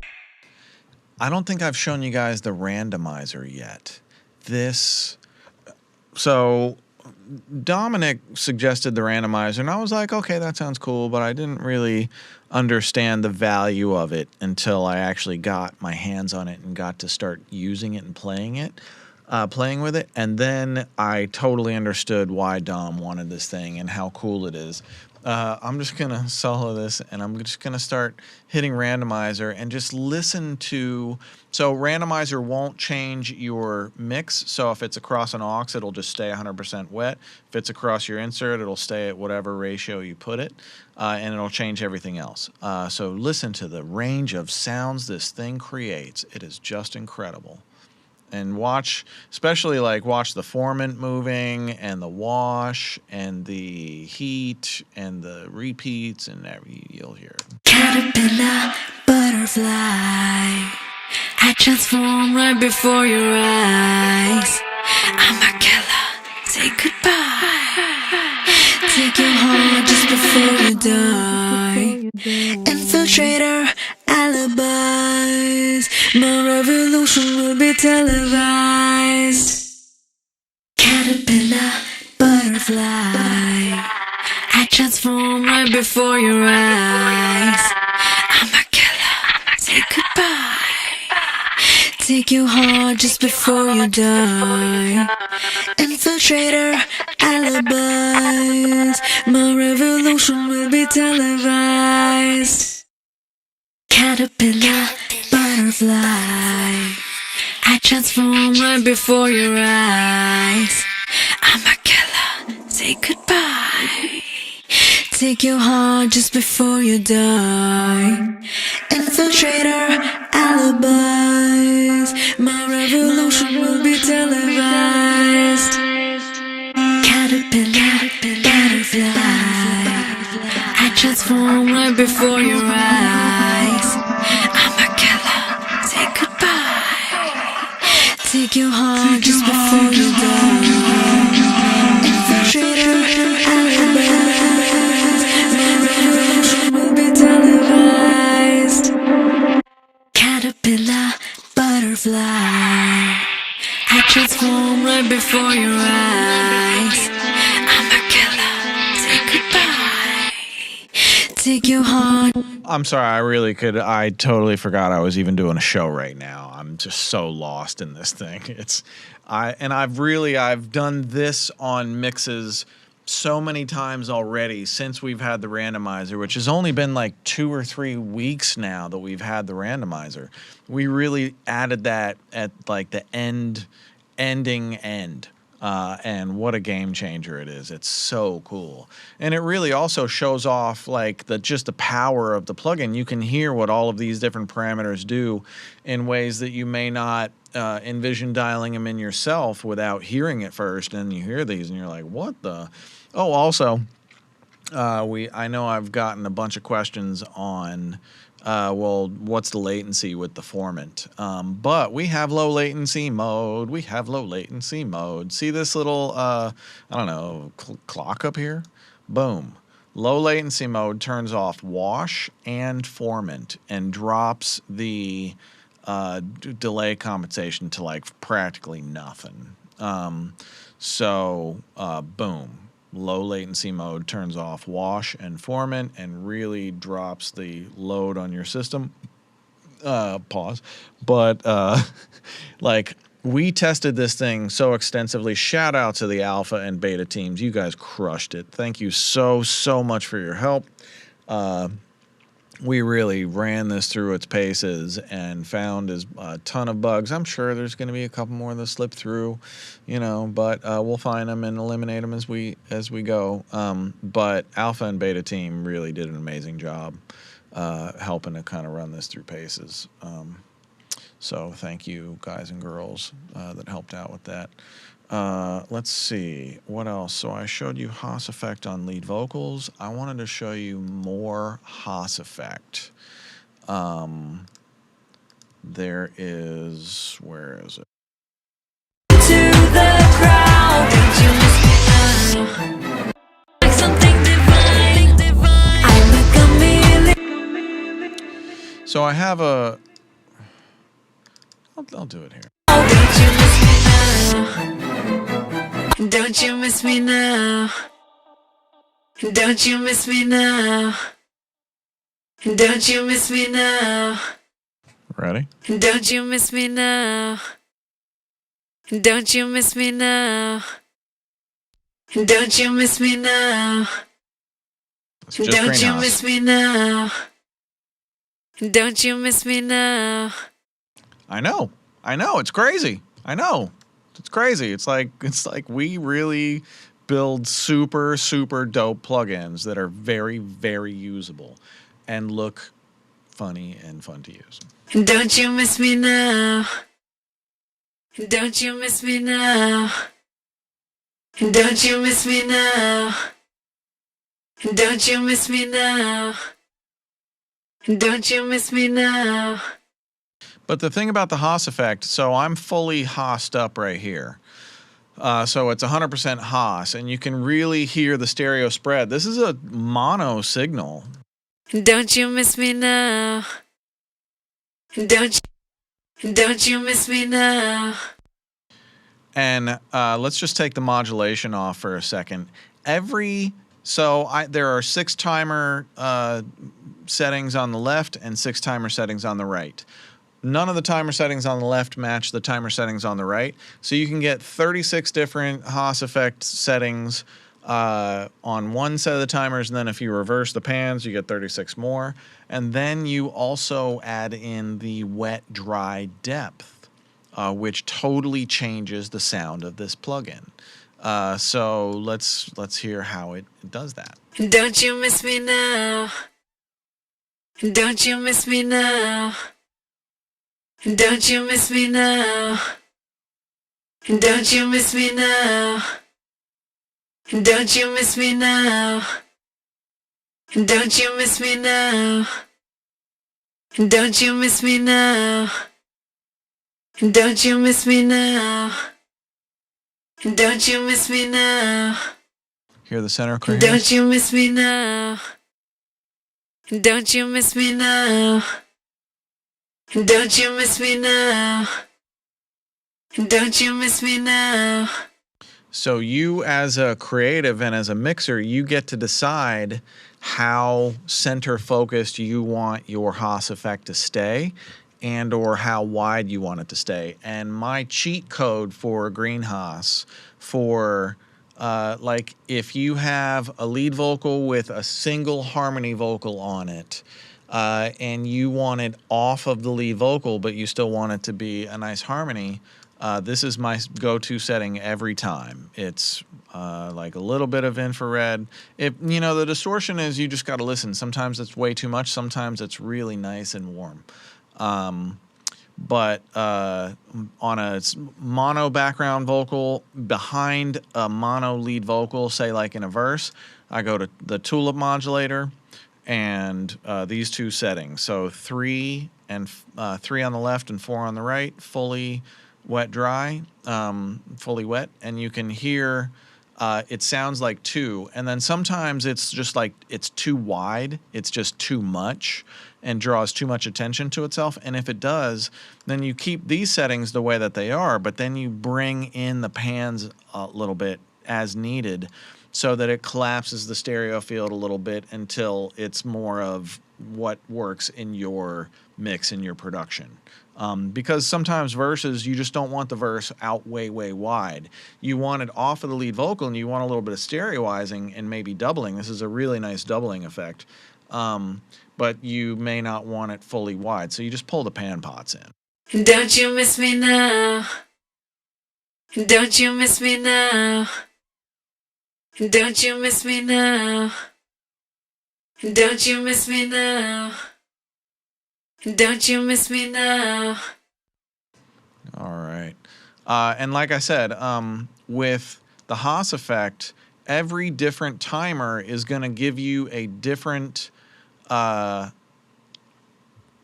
Speaker 2: I don't think I've shown you guys the randomizer yet. So Dominic suggested the randomizer, and I was like, okay, that sounds cool, but I didn't really understand the value of it until I actually got my hands on it and got to start using it and playing with it. And then I totally understood why Dom wanted this thing and how cool it is. I'm just going to solo this, and I'm just going to start hitting randomizer and just listen to... So randomizer won't change your mix. So if it's across an aux, it'll just stay 100% wet. If it's across your insert, it'll stay at whatever ratio you put it, and it'll change everything else. So listen to the range of sounds this thing creates. It is just incredible. And watch, especially watch the formant moving and the wash and the heat and the repeats and you'll hear it.
Speaker 8: Caterpillar, butterfly, I transform right before your eyes. I'm a killer, say goodbye. Take your heart just before you die. Infiltrator, alibis, my revolution will be televised. Caterpillar, butterfly, I transform right before your eyes. I'm a killer, say goodbye. Take your heart just before you die. Infiltrator, alibis, my revolution will be televised. Caterpillar, butterfly, I transform right before your eyes. I'm a killer, say goodbye. Take your heart just before you die. Infiltrator alibis. My revolution will be televised. Caterpillar, butterfly. I transform right before your eyes. I'm a killer. Say goodbye. Take your heart just before you die. Infiltrator alibis. My revolution will be televised. Caterpillar, butterfly. I transform right before your eyes. I'm a killer. Say goodbye. Take your heart.
Speaker 2: I'm sorry, I totally forgot I was even doing a show right now. I'm just so lost in this thing. I've done this on mixes so many times already since we've had the randomizer, which has only been like 2 or 3 weeks now that we've had the randomizer. We really added that at like the ending end. And what a game changer it is. It's so cool. And it really also shows off like just the power of the plugin. You can hear what all of these different parameters do in ways that you may not envision dialing them in yourself without hearing it first. And you hear these and you're like, what the? Oh, also, I know I've gotten a bunch of questions on what's the latency with the formant? But we have low latency mode. See this little, I don't know, clock up here? Boom. Low latency mode turns off wash and formant and drops the delay compensation to like practically nothing. Boom. Low latency mode turns off wash and formant and really drops the load on your system. Pause. But like we tested this thing so extensively. Shout out to the alpha and beta teams. You guys crushed it. Thank you so much for your help. We really ran this through its paces and found a ton of bugs. I'm sure there's going to be a couple more that slip through, but we'll find them and eliminate them as we go. But alpha and beta team really did an amazing job helping to kind of run this through paces. So thank you guys and girls that helped out with that. Let's see what else. So I showed you Haas effect on lead vocals. I wanted to show you more Haas effect. There is, where is it?
Speaker 8: To the crowd, you must be like something divine. I'm a chameleon.
Speaker 2: So I have a, I'll do it here.
Speaker 8: Don't you miss me now? Don't you miss me now? Don't you miss me now?
Speaker 2: Ready?
Speaker 8: Don't you miss me now? Don't you miss me now? Don't you miss me now?
Speaker 2: It's just
Speaker 8: Don't you
Speaker 2: GreenHAAS.
Speaker 8: miss me now? Don't you miss me now?
Speaker 2: I know, it's crazy. I know. It's crazy. It's like we really build super dope plugins that are very, very usable and look funny and fun to use.
Speaker 8: Don't you miss me now? Don't you miss me now? Don't you miss me now? Don't you miss me now? Don't you miss me now?
Speaker 2: But the thing about the Haas effect, so I'm fully Haased up right here. So it's 100% Haas, and you can really hear the stereo spread. This is a mono signal.
Speaker 8: Don't you miss me now? Don't you miss me now?
Speaker 2: And let's just take the modulation off for a second. There are 6 timer settings on the left and 6 timer settings on the right. None of the timer settings on the left match the timer settings on the right. So you can get 36 different Haas effect settings on one set of the timers, and then if you reverse the pans, you get 36 more. And then you also add in the wet-dry depth, which totally changes the sound of this plugin. So let's hear how it does that.
Speaker 8: Don't you miss me now? Don't you miss me now? Don't you miss me now? Don't you miss me now? Don't you miss me now? Don't you miss me now? Don't you miss me now? Don't you miss me now? Don't you miss me now?
Speaker 2: Hear the center chord.
Speaker 8: Don't you miss me now? Don't you miss me now? Don't you miss me now? Don't you miss me now?
Speaker 2: So you as a creative and as a mixer, you get to decide how center focused you want your Haas effect to stay and or how wide you want it to stay. And my cheat code for GreenHAAS for like if you have a lead vocal with a single harmony vocal on it, and you want it off of the lead vocal, but you still want it to be a nice harmony, this is my go-to setting every time. It's like a little bit of infrared. The distortion is you just got to listen. Sometimes it's way too much. Sometimes it's really nice and warm. But on a mono background vocal behind a mono lead vocal, say like in a verse, I go to the tulip modulator and these two settings. So 3 on the left and 4 on the right, fully wet dry, fully wet, and you can hear it sounds like 2, and then sometimes it's just like it's too wide, it's just too much and draws too much attention to itself. And if it does, then you keep these settings the way that they are, but then you bring in the pans a little bit as needed so that it collapses the stereo field a little bit until it's more of what works in your mix, in your production. Because sometimes verses, you just don't want the verse out way wide. You want it off of the lead vocal and you want a little bit of stereoizing and maybe doubling. This is a really nice doubling effect. But you may not want it fully wide, so you just pull the pan pots in.
Speaker 8: Don't you miss me now? Don't you miss me now? Don't you miss me now? Don't you miss me now? Don't you miss me now?
Speaker 2: All right. And like I said, with the Haas effect, every different timer is going to give you a different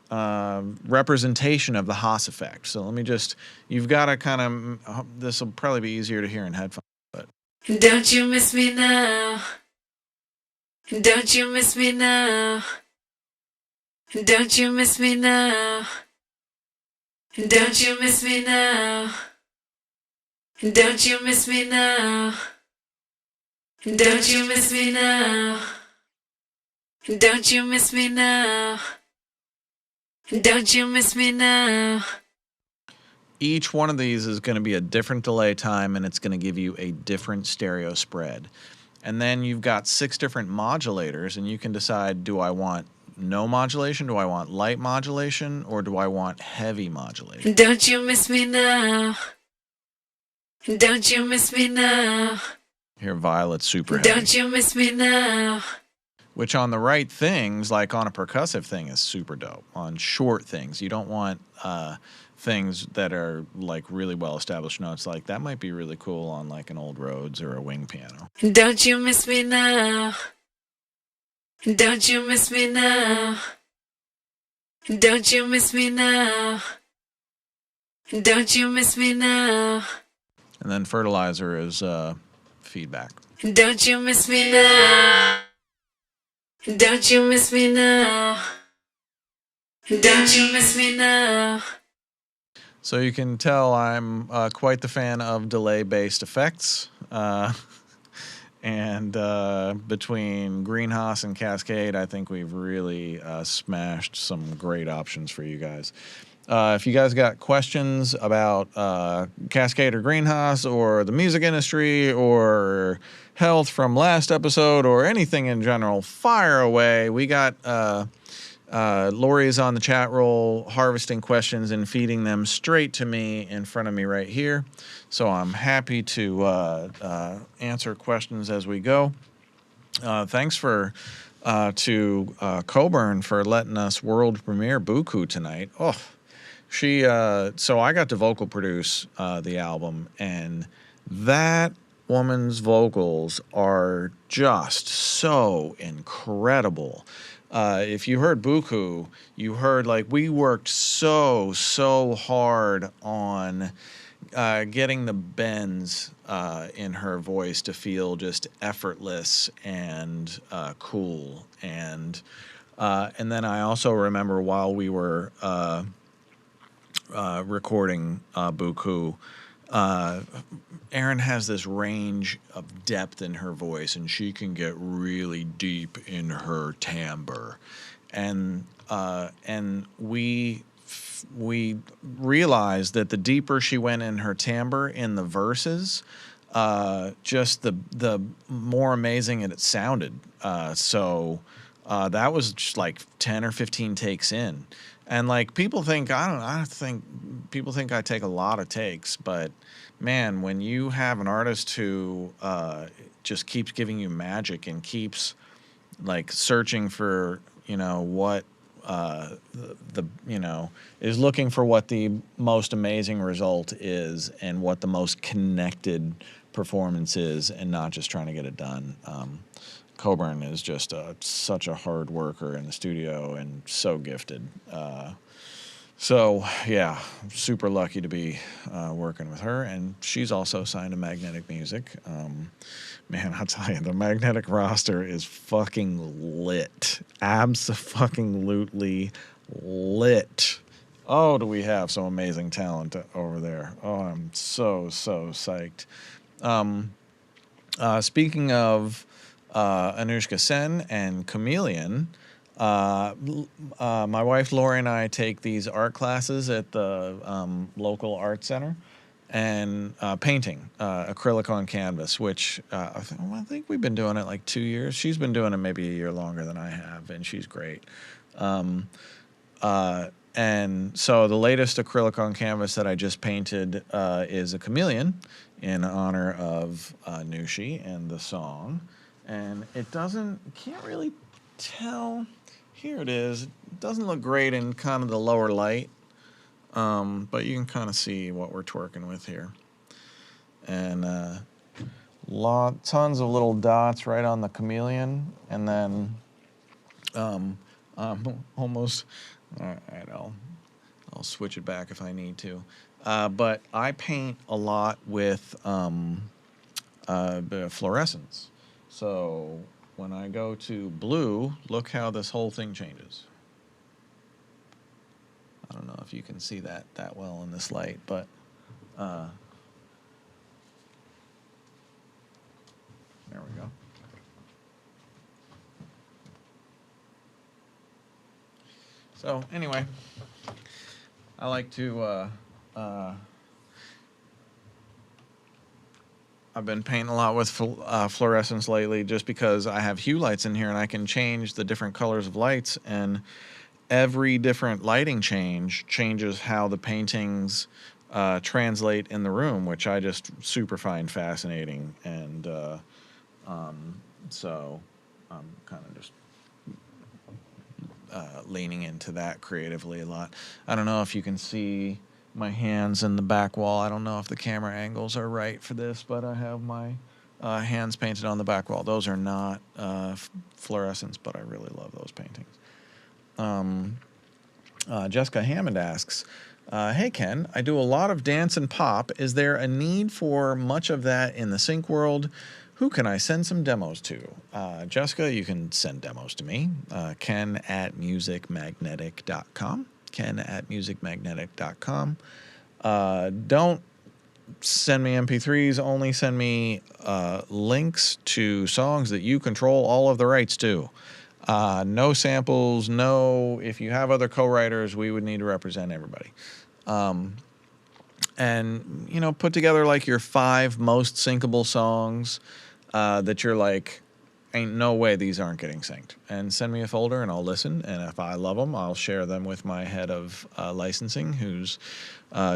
Speaker 2: representation of the Haas effect. So let me just, you've got to kind of, this will probably be easier to hear in headphones. But
Speaker 8: don't you miss me now? Don't you miss me now? Don't you miss me now? Don't you miss me now? Don't you miss me now? Don't you miss me now? Don't you miss me now? Don't you miss me now?
Speaker 2: Each one of these is going to be a different delay time, and it's going to give you a different stereo spread. And then you've got 6 different modulators, and you can decide, do I want no modulation, do I want light modulation, or do I want heavy modulation?
Speaker 8: Don't you miss me now? Don't you miss me now?
Speaker 2: Here, Violet's super heavy.
Speaker 8: Don't you miss me now?
Speaker 2: Which on the right things, like on a percussive thing, is super dope. On short things, you don't want things that are like really well-established notes. Like that might be really cool on like an old Rhodes or a wing piano.
Speaker 8: Don't you miss me now? Don't you miss me now? Don't you miss me now? Don't you miss me now?
Speaker 2: And then Fertilizer is feedback.
Speaker 8: Don't you miss me now? Don't you miss me now? Don't you miss me now?
Speaker 2: So you can tell I'm quite the fan of delay-based effects. And between GreenHAAS and Cascade, I think we've really smashed some great options for you guys. If you guys got questions about Cascade or GreenHAAS or the music industry or health from last episode or anything in general, fire away. We got Lori is on the chat roll, harvesting questions and feeding them straight to me in front of me right here. So I'm happy to answer questions as we go. Thanks to Coburn for letting us world premiere Buku tonight. Oh, so I got to vocal produce the album, and that woman's vocals are just so incredible. If you heard Buku, you heard like we worked so hard on getting the bends in her voice to feel just effortless and cool. And then I also remember while we were recording Buku, Erin has this range of depth in her voice, and she can get really deep in her timbre. And we realized that the deeper she went in her timbre in the verses, just the more amazing it sounded. So that was just like 10 or 15 takes in. And like people think, people think I take a lot of takes, but man, when you have an artist who just keeps giving you magic and keeps like searching for, what is looking for what the most amazing result is and what the most connected performance is, and not just trying to get it done. Coburn is just such a hard worker in the studio and so gifted. So yeah, super lucky to be working with her, and she's also signed to Magnetic Music. Man, I'll tell you, the Magnetic roster is fucking lit. Abso-fucking-lutely lit. Oh, do we have some amazing talent over there. Oh, I'm so psyched. Speaking of Anushka Sen and Chameleon, my wife Lori and I take these art classes at the local art center, and painting acrylic on canvas, which I think we've been doing it like 2 years. She's been doing it maybe a year longer than I have, and she's great. And so the latest acrylic on canvas that I just painted is a chameleon in honor of Nushi and the song. And can't really tell. Here it is. It doesn't look great in kind of the lower light, but you can kind of see what we're twerking with here. And tons of little dots right on the chameleon, and then almost. All right, I'll switch it back if I need to. But I paint a lot with fluorescence. So when I go to blue, look how this whole thing changes. I don't know if you can see that well in this light, but there we go. So anyway, I like to I've been painting a lot with fluorescence lately, just because I have hue lights in here and I can change the different colors of lights, and every different lighting changes how the paintings translate in the room, which I just super find fascinating. And so I'm kind of just leaning into that creatively a lot. I don't know if you can see my hands in the back wall. I don't know if the camera angles are right for this, but I have my hands painted on the back wall. Those are not fluorescence, but I really love those paintings. Jessica Hammond asks, hey Ken, I do a lot of dance and pop. Is there a need for much of that in the sync world? Who can I send some demos to? Jessica, you can send demos to me. Ken@musicmagnetic.com. Ken@musicmagnetic.com. Don't send me MP3s. Only send me links to songs that you control all of the rights to. No samples. No, if you have other co-writers, we would need to represent everybody. And, put together like your 5 most syncable songs that you're like, ain't no way these aren't getting synced. And send me a folder and I'll listen. And if I love them, I'll share them with my head of licensing, who's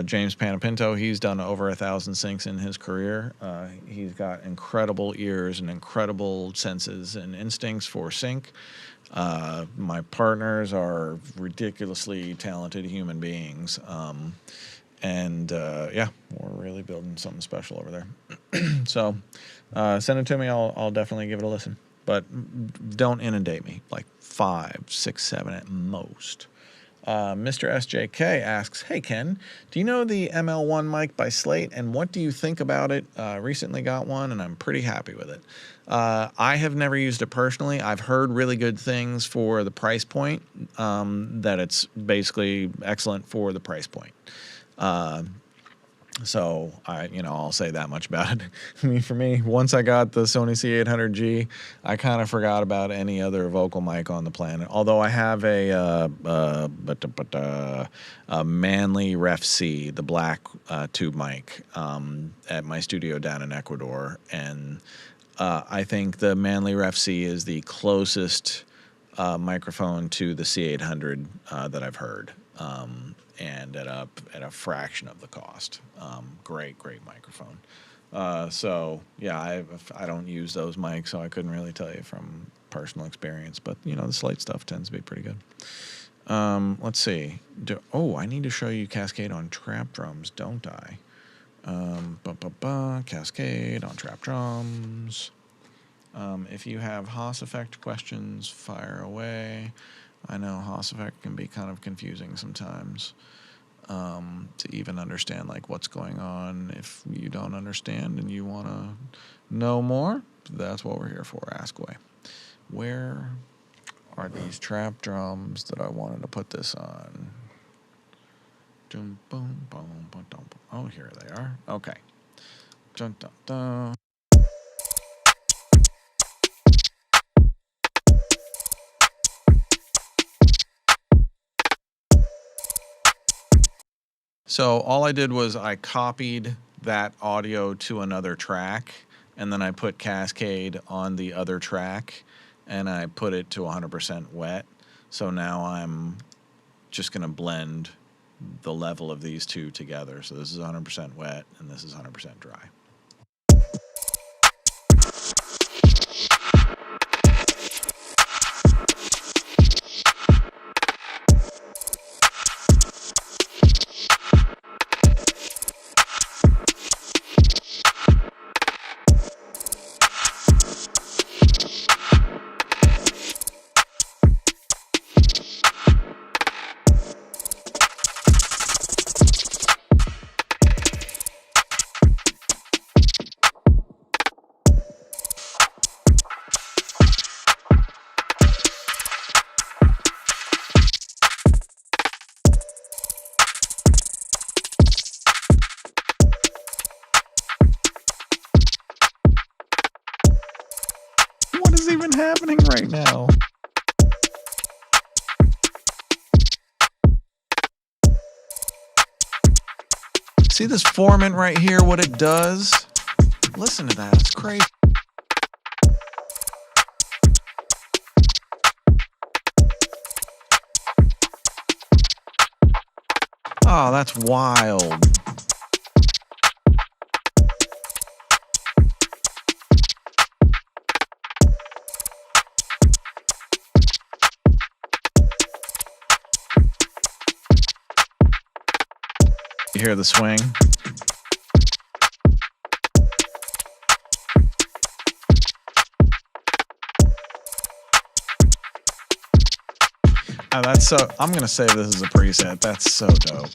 Speaker 2: James Panapinto. He's done over 1,000 syncs in his career. He's got incredible ears and incredible senses and instincts for sync. My partners are ridiculously talented human beings. Yeah, we're really building something special over there. So send it to me. I'll definitely give it a listen. But don't inundate me, like 5, 6, 7 at most. Mr. SJK asks, hey, Ken, do you know the ML1 mic by Slate, and what do you think about it? Recently got one, and I'm pretty happy with it. I have never used it personally. I've heard really good things for the price point, that it's basically excellent for the price point. So I'll say that much about it. I mean, for me, once I got the Sony C800G, I kind of forgot about any other vocal mic on the planet. Although I have a Manley Ref C, the black tube mic, at my studio down in Ecuador, and I think the Manley Ref C is the closest microphone to the C800 that I've heard. And at a fraction of the cost. Great microphone. So yeah, I don't use those mics, so I couldn't really tell you from personal experience. But the Slate stuff tends to be pretty good. Let's see. I need to show you Cascade on trap drums, don't I? Cascade on trap drums. If you have Haas effect questions, fire away. I know Haas effect can be kind of confusing sometimes, to even understand like what's going on. If you don't understand and you want to know more, that's what we're here for. Ask away. Where are these trap drums that I wanted to put this on? Boom, boom, boom, boom, boom. Oh, here they are. Okay. Dun, dun, dun. So all I did was I copied that audio to another track, and then I put Cascade on the other track, and I put it to 100% wet. So now I'm just going to blend the level of these two together. So this is 100% wet, and this is 100% dry. What is even happening right now? See this formant right here, what it does? Listen to that, it's crazy. Oh, that's wild. You hear the swing? Oh, that's so. I'm gonna save this as a preset. That's so dope.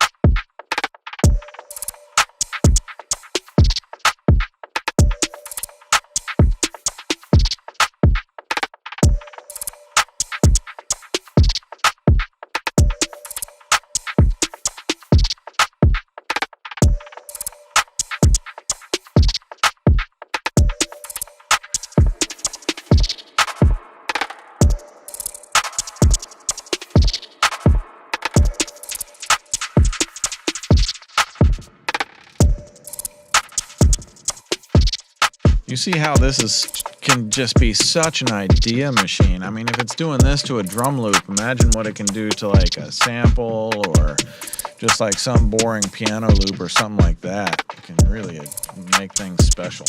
Speaker 2: You see how this is can just be such an idea machine. I mean, if it's doing this to a drum loop, imagine what it can do to like a sample or just like some boring piano loop or something like that. It can really make things special.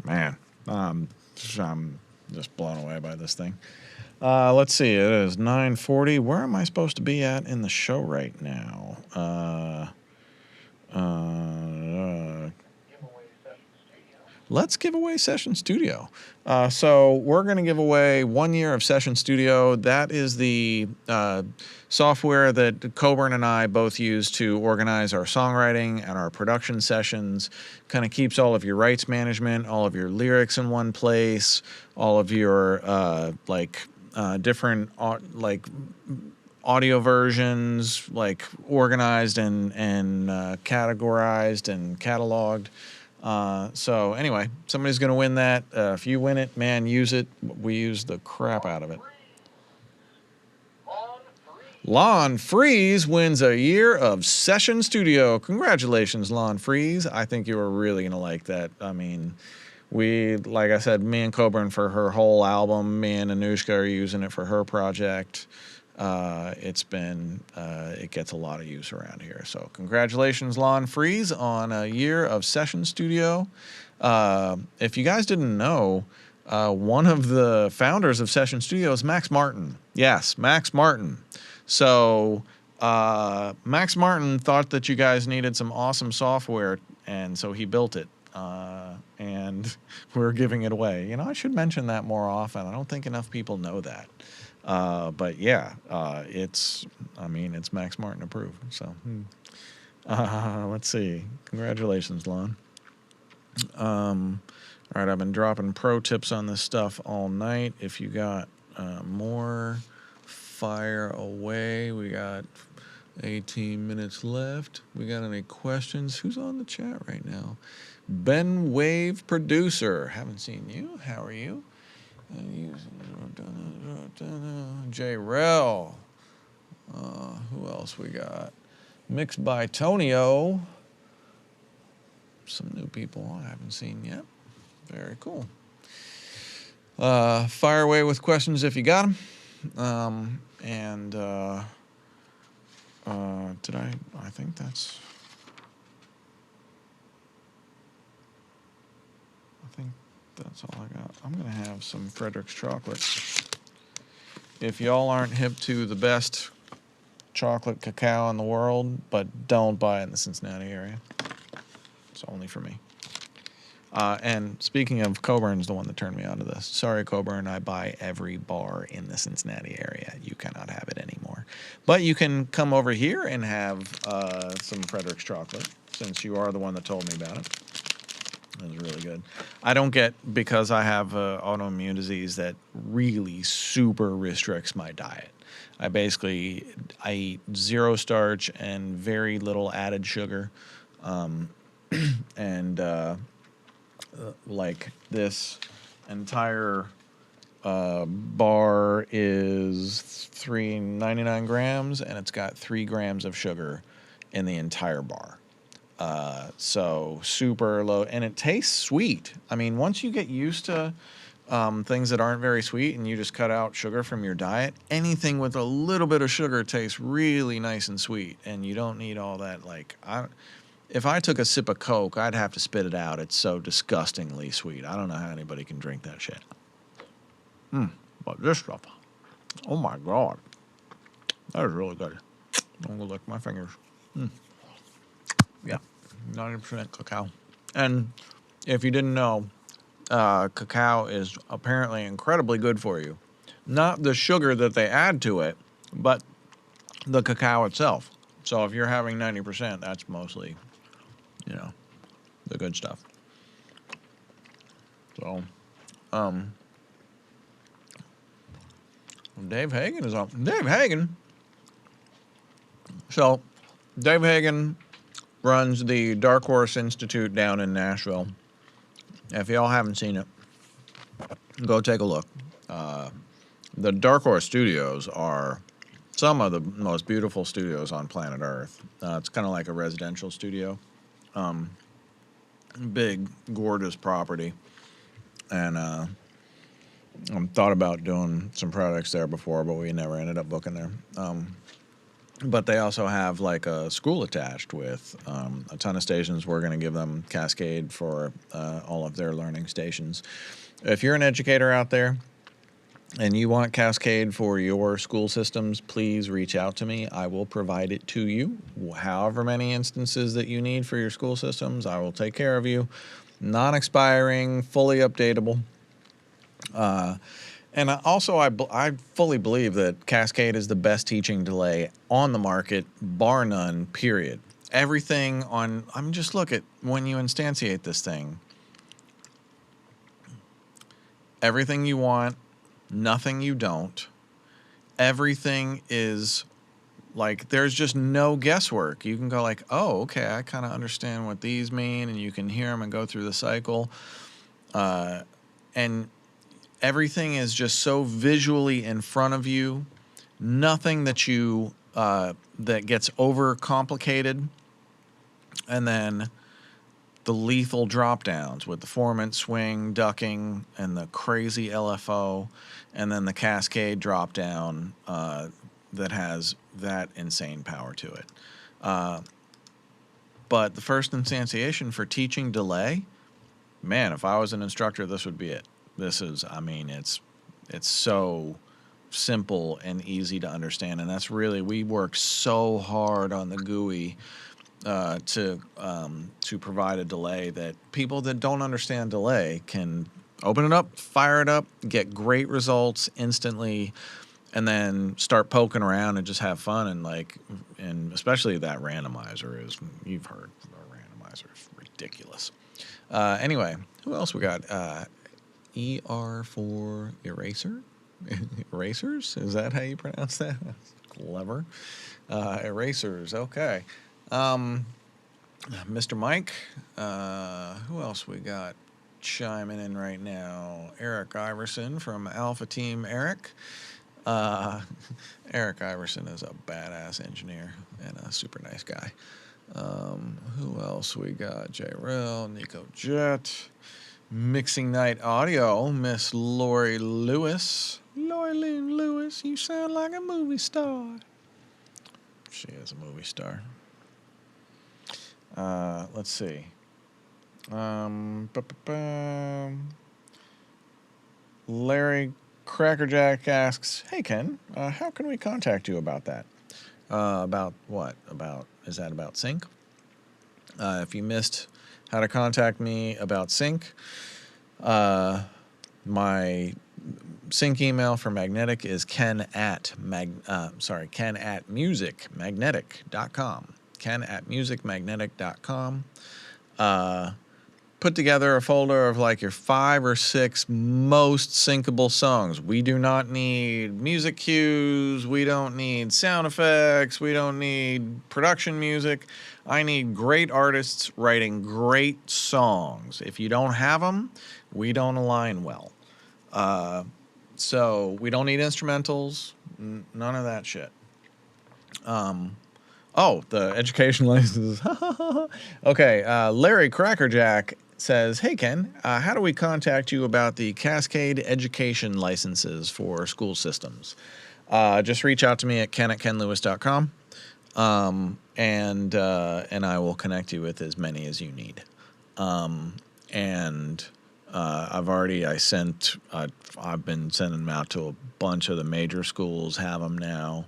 Speaker 2: Man, I'm just blown away by this thing. Let's see, it is 9:40. Where am I supposed to be at in the show right now? Let's give away Session Studio. So we're going to give away 1 year of Session Studio. That is the software that Coburn and I both use to organize our songwriting and our production sessions. Kind of keeps all of your rights management, all of your lyrics in one place, all of your different audio versions organized and categorized and cataloged. So anyway, somebody's going to win that. If you win it, man, use it. We use the crap out of it. Lon Freeze wins a year of Session Studio. Congratulations, Lon Freeze. I think you are really going to like that. I mean, like I said, me and Coburn for her whole album, me and Anushka are using it for her project. It gets a lot of use around here. So congratulations, Lon Freeze, on a year of Session Studio. If you guys didn't know, one of the founders of Session Studio is Max Martin. Yes, Max Martin. So Max Martin thought that you guys needed some awesome software, and so he built it. And we're giving it away. You know, I should mention that more often. I don't think enough people know that. But yeah, it's Max Martin approved. So, let's see. Congratulations, Lon. All right, I've been dropping pro tips on this stuff all night. If you got more, fire away. We got 18 minutes left. We got any questions? Who's on the chat right now? Ben Wave Producer. Haven't seen you. How are you? J Rel. Who else we got? Mixed by Tonio. Some new people I haven't seen yet. Very cool. Fire away with questions if you got them. I think that's. That's all I got. I'm going to have some Frederick's chocolate. If y'all aren't hip to the best chocolate cacao in the world, but don't buy it in the Cincinnati area. It's only for me. And speaking of, Coburn's the one that turned me on to this. Sorry, Coburn, I buy every bar in the Cincinnati area. You cannot have it anymore. But you can come over here and have some Frederick's chocolate, since you are the one that told me about it. That was really good. I don't get, because I have autoimmune disease that really super restricts my diet. I eat zero starch and very little added sugar. Like this entire bar is 399 grams, and it's got 3 grams of sugar in the entire bar. So super low, and it tastes sweet. I mean, once you get used to things that aren't very sweet and you just cut out sugar from your diet, anything with a little bit of sugar tastes really nice and sweet, and you don't need all that. If I took a sip of Coke, I'd have to spit it out. It's so disgustingly sweet. I don't know how anybody can drink that shit. But this stuff, oh my God, that is really good. I'm gonna lick my fingers. Yeah, 90% cacao. And if you didn't know, cacao is apparently incredibly good for you. Not the sugar that they add to it, but the cacao itself. So if you're having 90%, that's mostly You know, the good stuff. So, Dave Hagen is on. Dave Hagen. So, Dave Hagen runs the Dark Horse Institute down in Nashville. If y'all haven't seen it, go take a look. The Dark Horse Studios are some of the most beautiful studios on planet Earth. It's kind of like a residential studio. Big, gorgeous property. And I thought about doing some projects there before, but we never ended up booking there. But they also have like a school attached with a ton of stations. We're going to give them Cascade for all of their learning stations. If you're an educator out there and you want Cascade for your school systems, please reach out to me. I will provide it to you. However many instances that you need for your school systems, I will take care of you. Non-expiring, fully updatable. And also, I fully believe that Cascade is the best teaching delay on the market, bar none, period. Everything on, just look at when you instantiate this thing. Everything you want, nothing you don't. Everything is like, there's just no guesswork. You can go like, oh, okay, I kind of understand what these mean, and you can hear them and go through the cycle. And everything is just so visually in front of you. Nothing that you that gets over complicated. And then the lethal drop downs with the formant swing, ducking, and the crazy LFO, and then the Cascade drop down that has that insane power to it. But the first instantiation for teaching delay, man, if I was an instructor, this would be it. This is, it's so simple and easy to understand, and that's really, we work so hard on the GUI to provide a delay that people that don't understand delay can open it up, fire it up, get great results instantly, and then start poking around and just have fun. And especially that randomizer is, you've heard the randomizer is ridiculous. Anyway, who else we got? ER for eraser? Erasers? Is that how you pronounce that? That's clever. Erasers, okay. Mr. Mike. Who else we got chiming in right now? Eric Iverson from Alpha Team Eric. Eric Iverson is a badass engineer and a super nice guy. Who else we got? J. Rill, Nico Jet. Mixing Night Audio, Miss Lori Lewis. Lori Lewis, you sound like a movie star. She is a movie star. Let's see. Larry Crackerjack asks, hey Ken, how can we contact you about that? About what? Is that about sync? If you missed how to contact me about sync, my sync email for Magnetic is ken@musicmagnetic.com. ken@musicmagnetic.com. Put together a folder of like your 5 or 6 most syncable songs. We do not need music cues. We don't need sound effects. We don't need production music. I need great artists writing great songs. If you don't have them, we don't align well. So we don't need instrumentals. None of that shit. Oh, the education licenses. Okay, Larry Crackerjack says, hey Ken, how do we contact you about the Cascade education licenses for school systems? Just reach out to me at ken@kenlewis.com, and I will connect you with as many as you need. I've been sending them out to a bunch of the major schools, have them now.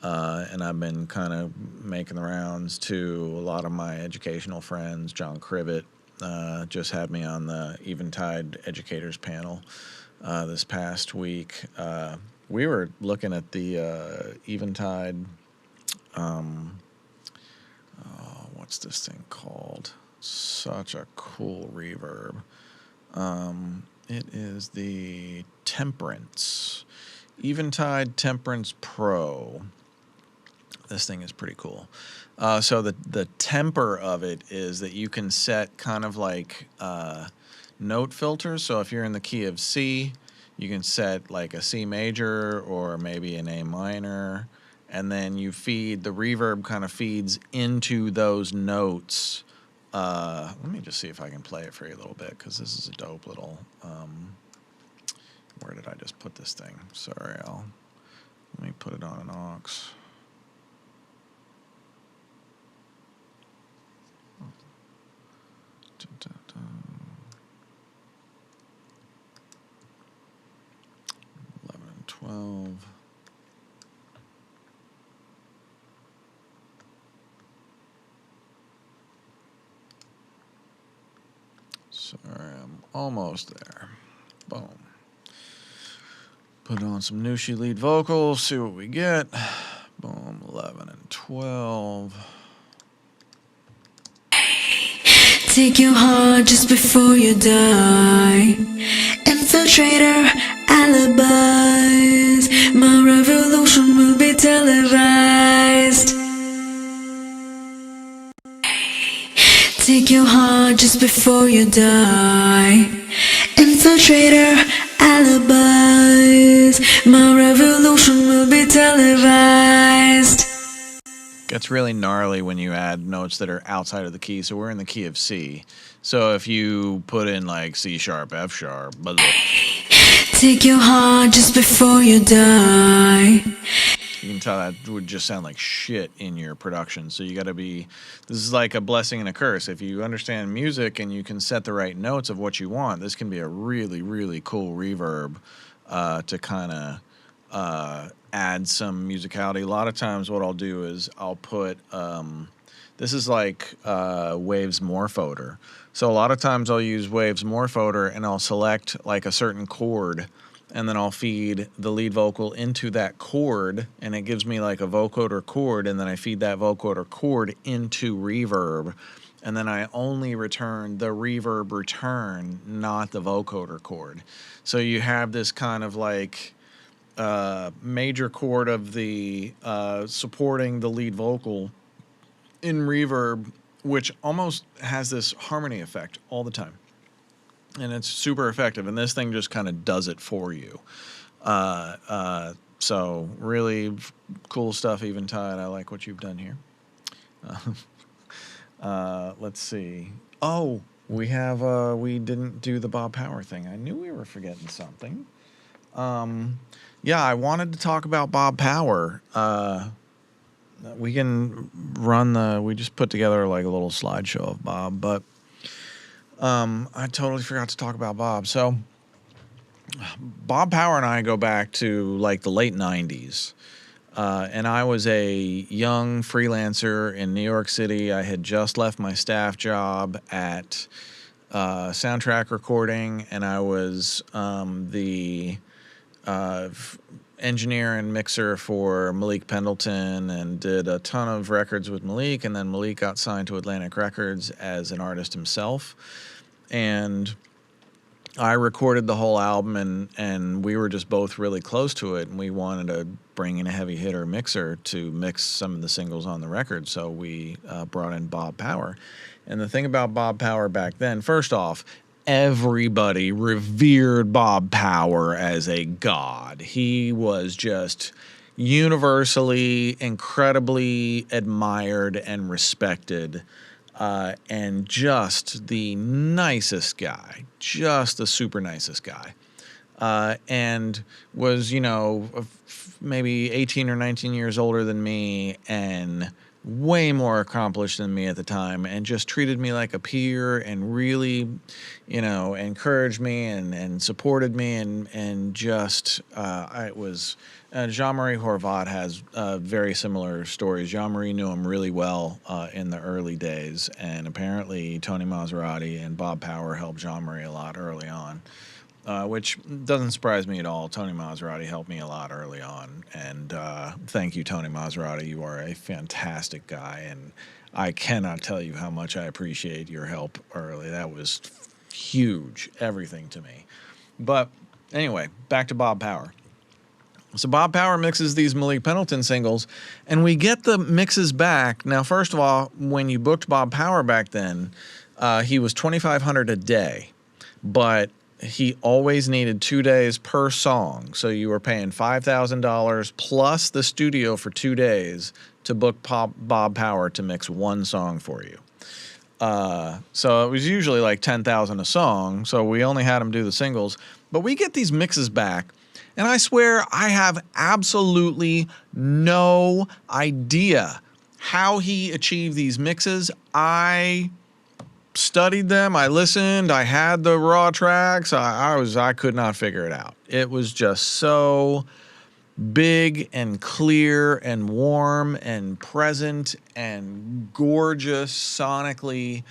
Speaker 2: And I've been kind of making the rounds to a lot of my educational friends. John Cribbett just had me on the Eventide Educators panel this past week. We were looking at the Eventide, what's this thing called? Such a cool reverb. It is the Temperance. Eventide Temperance Pro. This thing is pretty cool. So the temper of it is that you can set kind of like note filters. So if you're in the key of C, you can set like a C major or maybe an A minor, and then you feed, the reverb kind of feeds into those notes. Let me just see if I can play it for you a little bit, because this is a dope little, where did I just put this thing? Sorry, let me put it on an aux. Dun, dun, dun. 11 and 12. Sorry, I'm almost there. Boom. Put on some Nushi lead vocals, see what we get. Boom, 11 and 12.
Speaker 8: Take your heart just before you die. Infiltrator alibis. My revolution will be televised. Take your heart just before you die. Infiltrator alibis. My revolution will be televised.
Speaker 2: Gets really gnarly when you add notes that are outside of the key. So we're in the key of C. So if you put in like C sharp, F sharp, blah, blah.
Speaker 8: Take your heart just before you die.
Speaker 2: You can tell that would just sound like shit in your production. So you got to be, this is like a blessing and a curse. If you understand music and you can set the right notes of what you want, this can be a really, really cool reverb to kind of add some musicality. A lot of times what I'll do is I'll put, this is like Waves Morphoder. So a lot of times I'll use Waves Morphoder and I'll select like a certain chord, and then I'll feed the lead vocal into that chord, and it gives me like a vocoder chord, and then I feed that vocoder chord into reverb, and then I only return the reverb return, not the vocoder chord. So you have this kind of like major chord of the supporting the lead vocal in reverb, which almost has this harmony effect all the time. And it's super effective, and this thing just kind of does it for you. So really cool stuff, Eventide. I like what you've done here. Let's see. Oh, we have we didn't do the Bob Power thing. I knew we were forgetting something. Yeah, I wanted to talk about Bob Power. We can run we just put together like a little slideshow of Bob, but I totally forgot to talk about Bob. So Bob Power and I go back to like the late 90s. And I was a young freelancer in New York City. I had just left my staff job at SoundCheck Recording, and I was the engineer and mixer for Malik Pendleton, and did a ton of records with Malik, and then Malik got signed to Atlantic Records as an artist himself, and I recorded the whole album, and we were just both really close to it, and we wanted to bring in a heavy hitter mixer to mix some of the singles on the record, so we brought in Bob Power. And the thing about Bob Power back then, first off, everybody revered Bob Power as a god. He was just universally incredibly admired and respected, and just the nicest guy, just the super nicest guy, and was, you know, maybe 18 or 19 years older than me and way more accomplished than me at the time, and just treated me like a peer and really, you know, encouraged me and supported me, and just it was Jean-Marie Horvat has very similar stories. Jean-Marie knew him really well in the early days, and apparently Tony Maserati and Bob Power helped Jean-Marie a lot early on. Which doesn't surprise me at all. Tony Maserati helped me a lot early on, and thank you, Tony Maserati. You are a fantastic guy, and I cannot tell you how much I appreciate your help early. That was huge, everything to me. But anyway, back to Bob Power. So Bob Power mixes these Malik Pendleton singles, and we get the mixes back. Now, first of all, when you booked Bob Power back then, he was $2,500 a day, but he always needed 2 days per song. So you were paying $5,000 plus the studio for 2 days to book Bob Power to mix one song for you. So it was usually like $10,000 a song. So we only had him do the singles, but we get these mixes back. And I swear I have absolutely no idea how he achieved these mixes. I studied them. I listened. I had the raw tracks. I could not figure it out. It was just so big and clear and warm and present and gorgeous sonically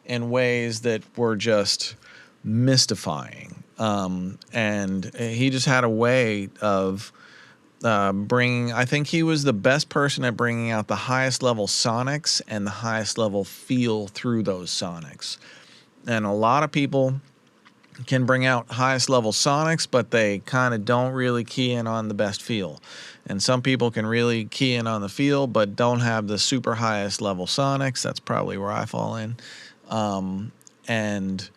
Speaker 2: in ways that were just mystifying. And he just had a way of bringing, I think he was the best person at bringing out the highest level sonics and the highest level feel through those sonics. And a lot of people can bring out highest level sonics, but they kind of don't really key in on the best feel. And some people can really key in on the feel, but don't have the super highest level sonics. That's probably where I fall in. And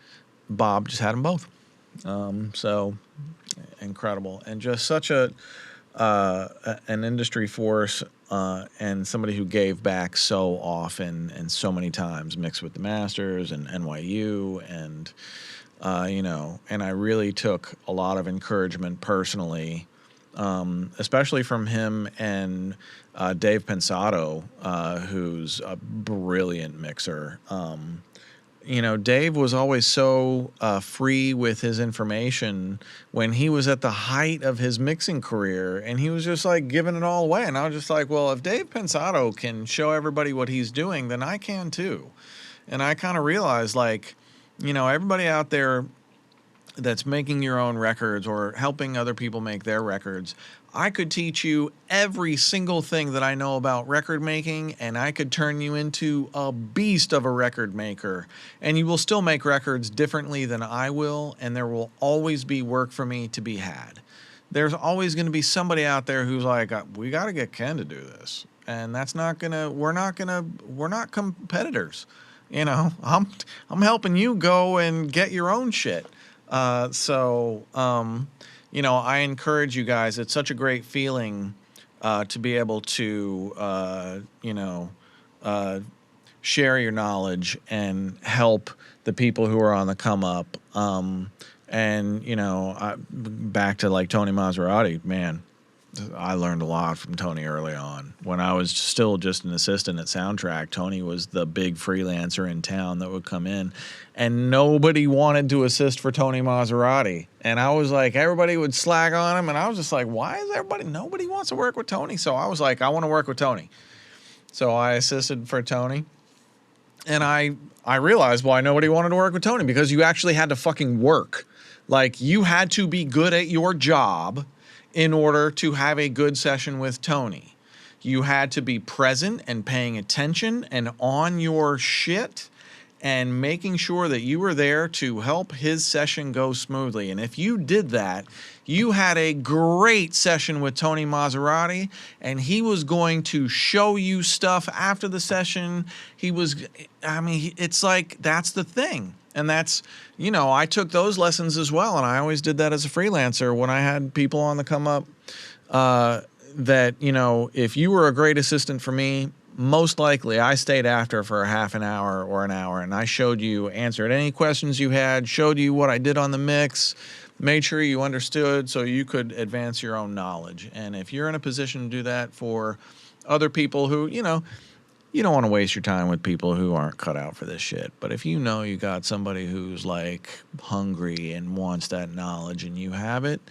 Speaker 2: Bob just had them both. So incredible, and just such an industry force, and somebody who gave back so often and so many times, mixed with the Masters and NYU, and and I really took a lot of encouragement personally, especially from him and Dave Pensato, who's a brilliant mixer. Dave was always so free with his information when he was at the height of his mixing career, and he was just like giving it all away. And I was just like, well, if Dave Pensato can show everybody what he's doing, then I can too. And I kind of realized, like, everybody out there that's making your own records or helping other people make their records, I could teach you every single thing that I know about record making, and I could turn you into a beast of a record maker, and you will still make records differently than I will, and there will always be work for me to be had. There's always going to be somebody out there who's like, we got to get Ken to do this, and that's not gonna. We're not competitors. I'm helping you go and get your own shit. I encourage you guys. It's such a great feeling to be able to, share your knowledge and help the people who are on the come up. Back to like Tony Maserati, man, I learned a lot from Tony early on. When I was still just an assistant at SoundCheck, Tony was the big freelancer in town that would come in, and nobody wanted to assist for Tony Maserati. And I was like, everybody would slag on him, and I was just like, why is nobody wants to work with Tony? So I was like, I want to work with Tony. So I assisted for Tony, and I realized why nobody wanted to work with Tony, because you actually had to fucking work. Like, you had to be good at your job in order to have a good session with Tony. You had to be present and paying attention and on your shit and making sure that you were there to help his session go smoothly. And if you did that, you had a great session with Tony Maserati, and he was going to show you stuff after the session. It's like, that's the thing. And that's, I took those lessons as well. And I always did that as a freelancer when I had people on the come up, that, if you were a great assistant for me, most likely I stayed after for a half an hour or an hour, and I showed you, answered any questions you had, showed you what I did on the mix, made sure you understood so you could advance your own knowledge. And if you're in a position to do that for other people who, you don't want to waste your time with people who aren't cut out for this shit. But if you got somebody who's like hungry and wants that knowledge and you have it,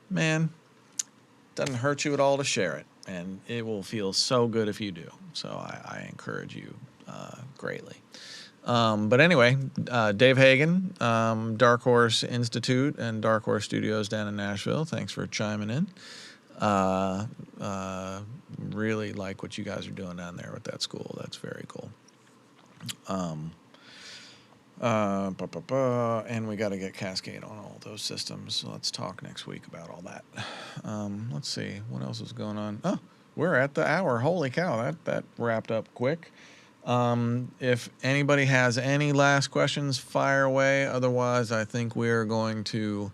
Speaker 2: man, it doesn't hurt you at all to share it. And it will feel so good if you do. So I encourage you greatly. But anyway, Dave Hagen, Dark Horse Institute and Dark Horse Studios down in Nashville, thanks for chiming in. Really like what you guys are doing down there with that school. That's very cool. And we got to get Cascade on all those systems. So let's talk next week about all that. Let's see what else is going on. Oh, we're at the hour. Holy cow, that wrapped up quick. If anybody has any last questions, fire away. Otherwise, I think we're going to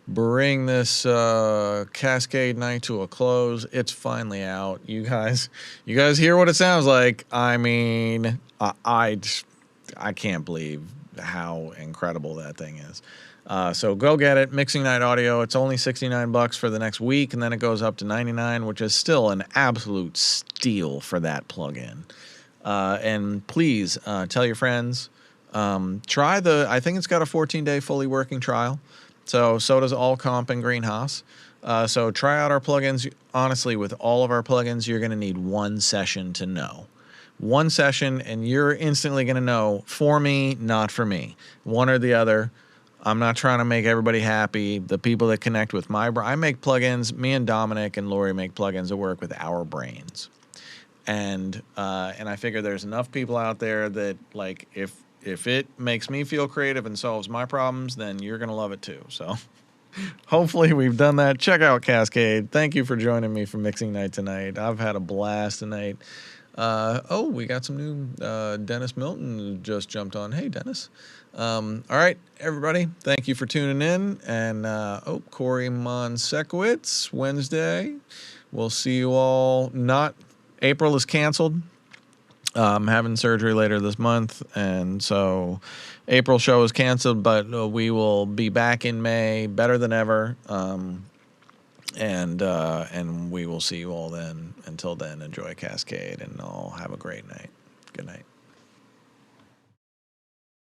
Speaker 2: bring this Cascade night to a close. It's finally out. You guys hear what it sounds like. I mean, I can't believe how incredible that thing is. So go get it. Mixing Night Audio. It's only $69 for the next week, and then it goes up to $99, which is still an absolute steal for that plugin. And please tell your friends. Try I think it's got a 14-day fully working trial. So does ALLCOMP and GreenHAAS. So try out our plugins. Honestly, with all of our plugins, you're going to need one session to know. One session, and you're instantly going to know, for me, not for me. One or the other. I'm not trying to make everybody happy. The people that connect with I make plugins. Me and Dominic and Lori make plugins that work with our brains. And I figure there's enough people out there that, like, if it makes me feel creative and solves my problems, then you're going to love it too. So hopefully we've done that. Check out Cascade. Thank you for joining me for Mixing Night tonight. I've had a blast tonight. We got some new Dennis Milton just jumped on. Hey, Dennis. All right, everybody. Thank you for tuning in. And Corey Monsekowitz, Wednesday. We'll see you all. April is canceled. I'm having surgery later this month, and so April show is canceled, but we will be back in May, better than ever. And we will see you all then. Until then, enjoy Cascade, and all have a great night. Good night.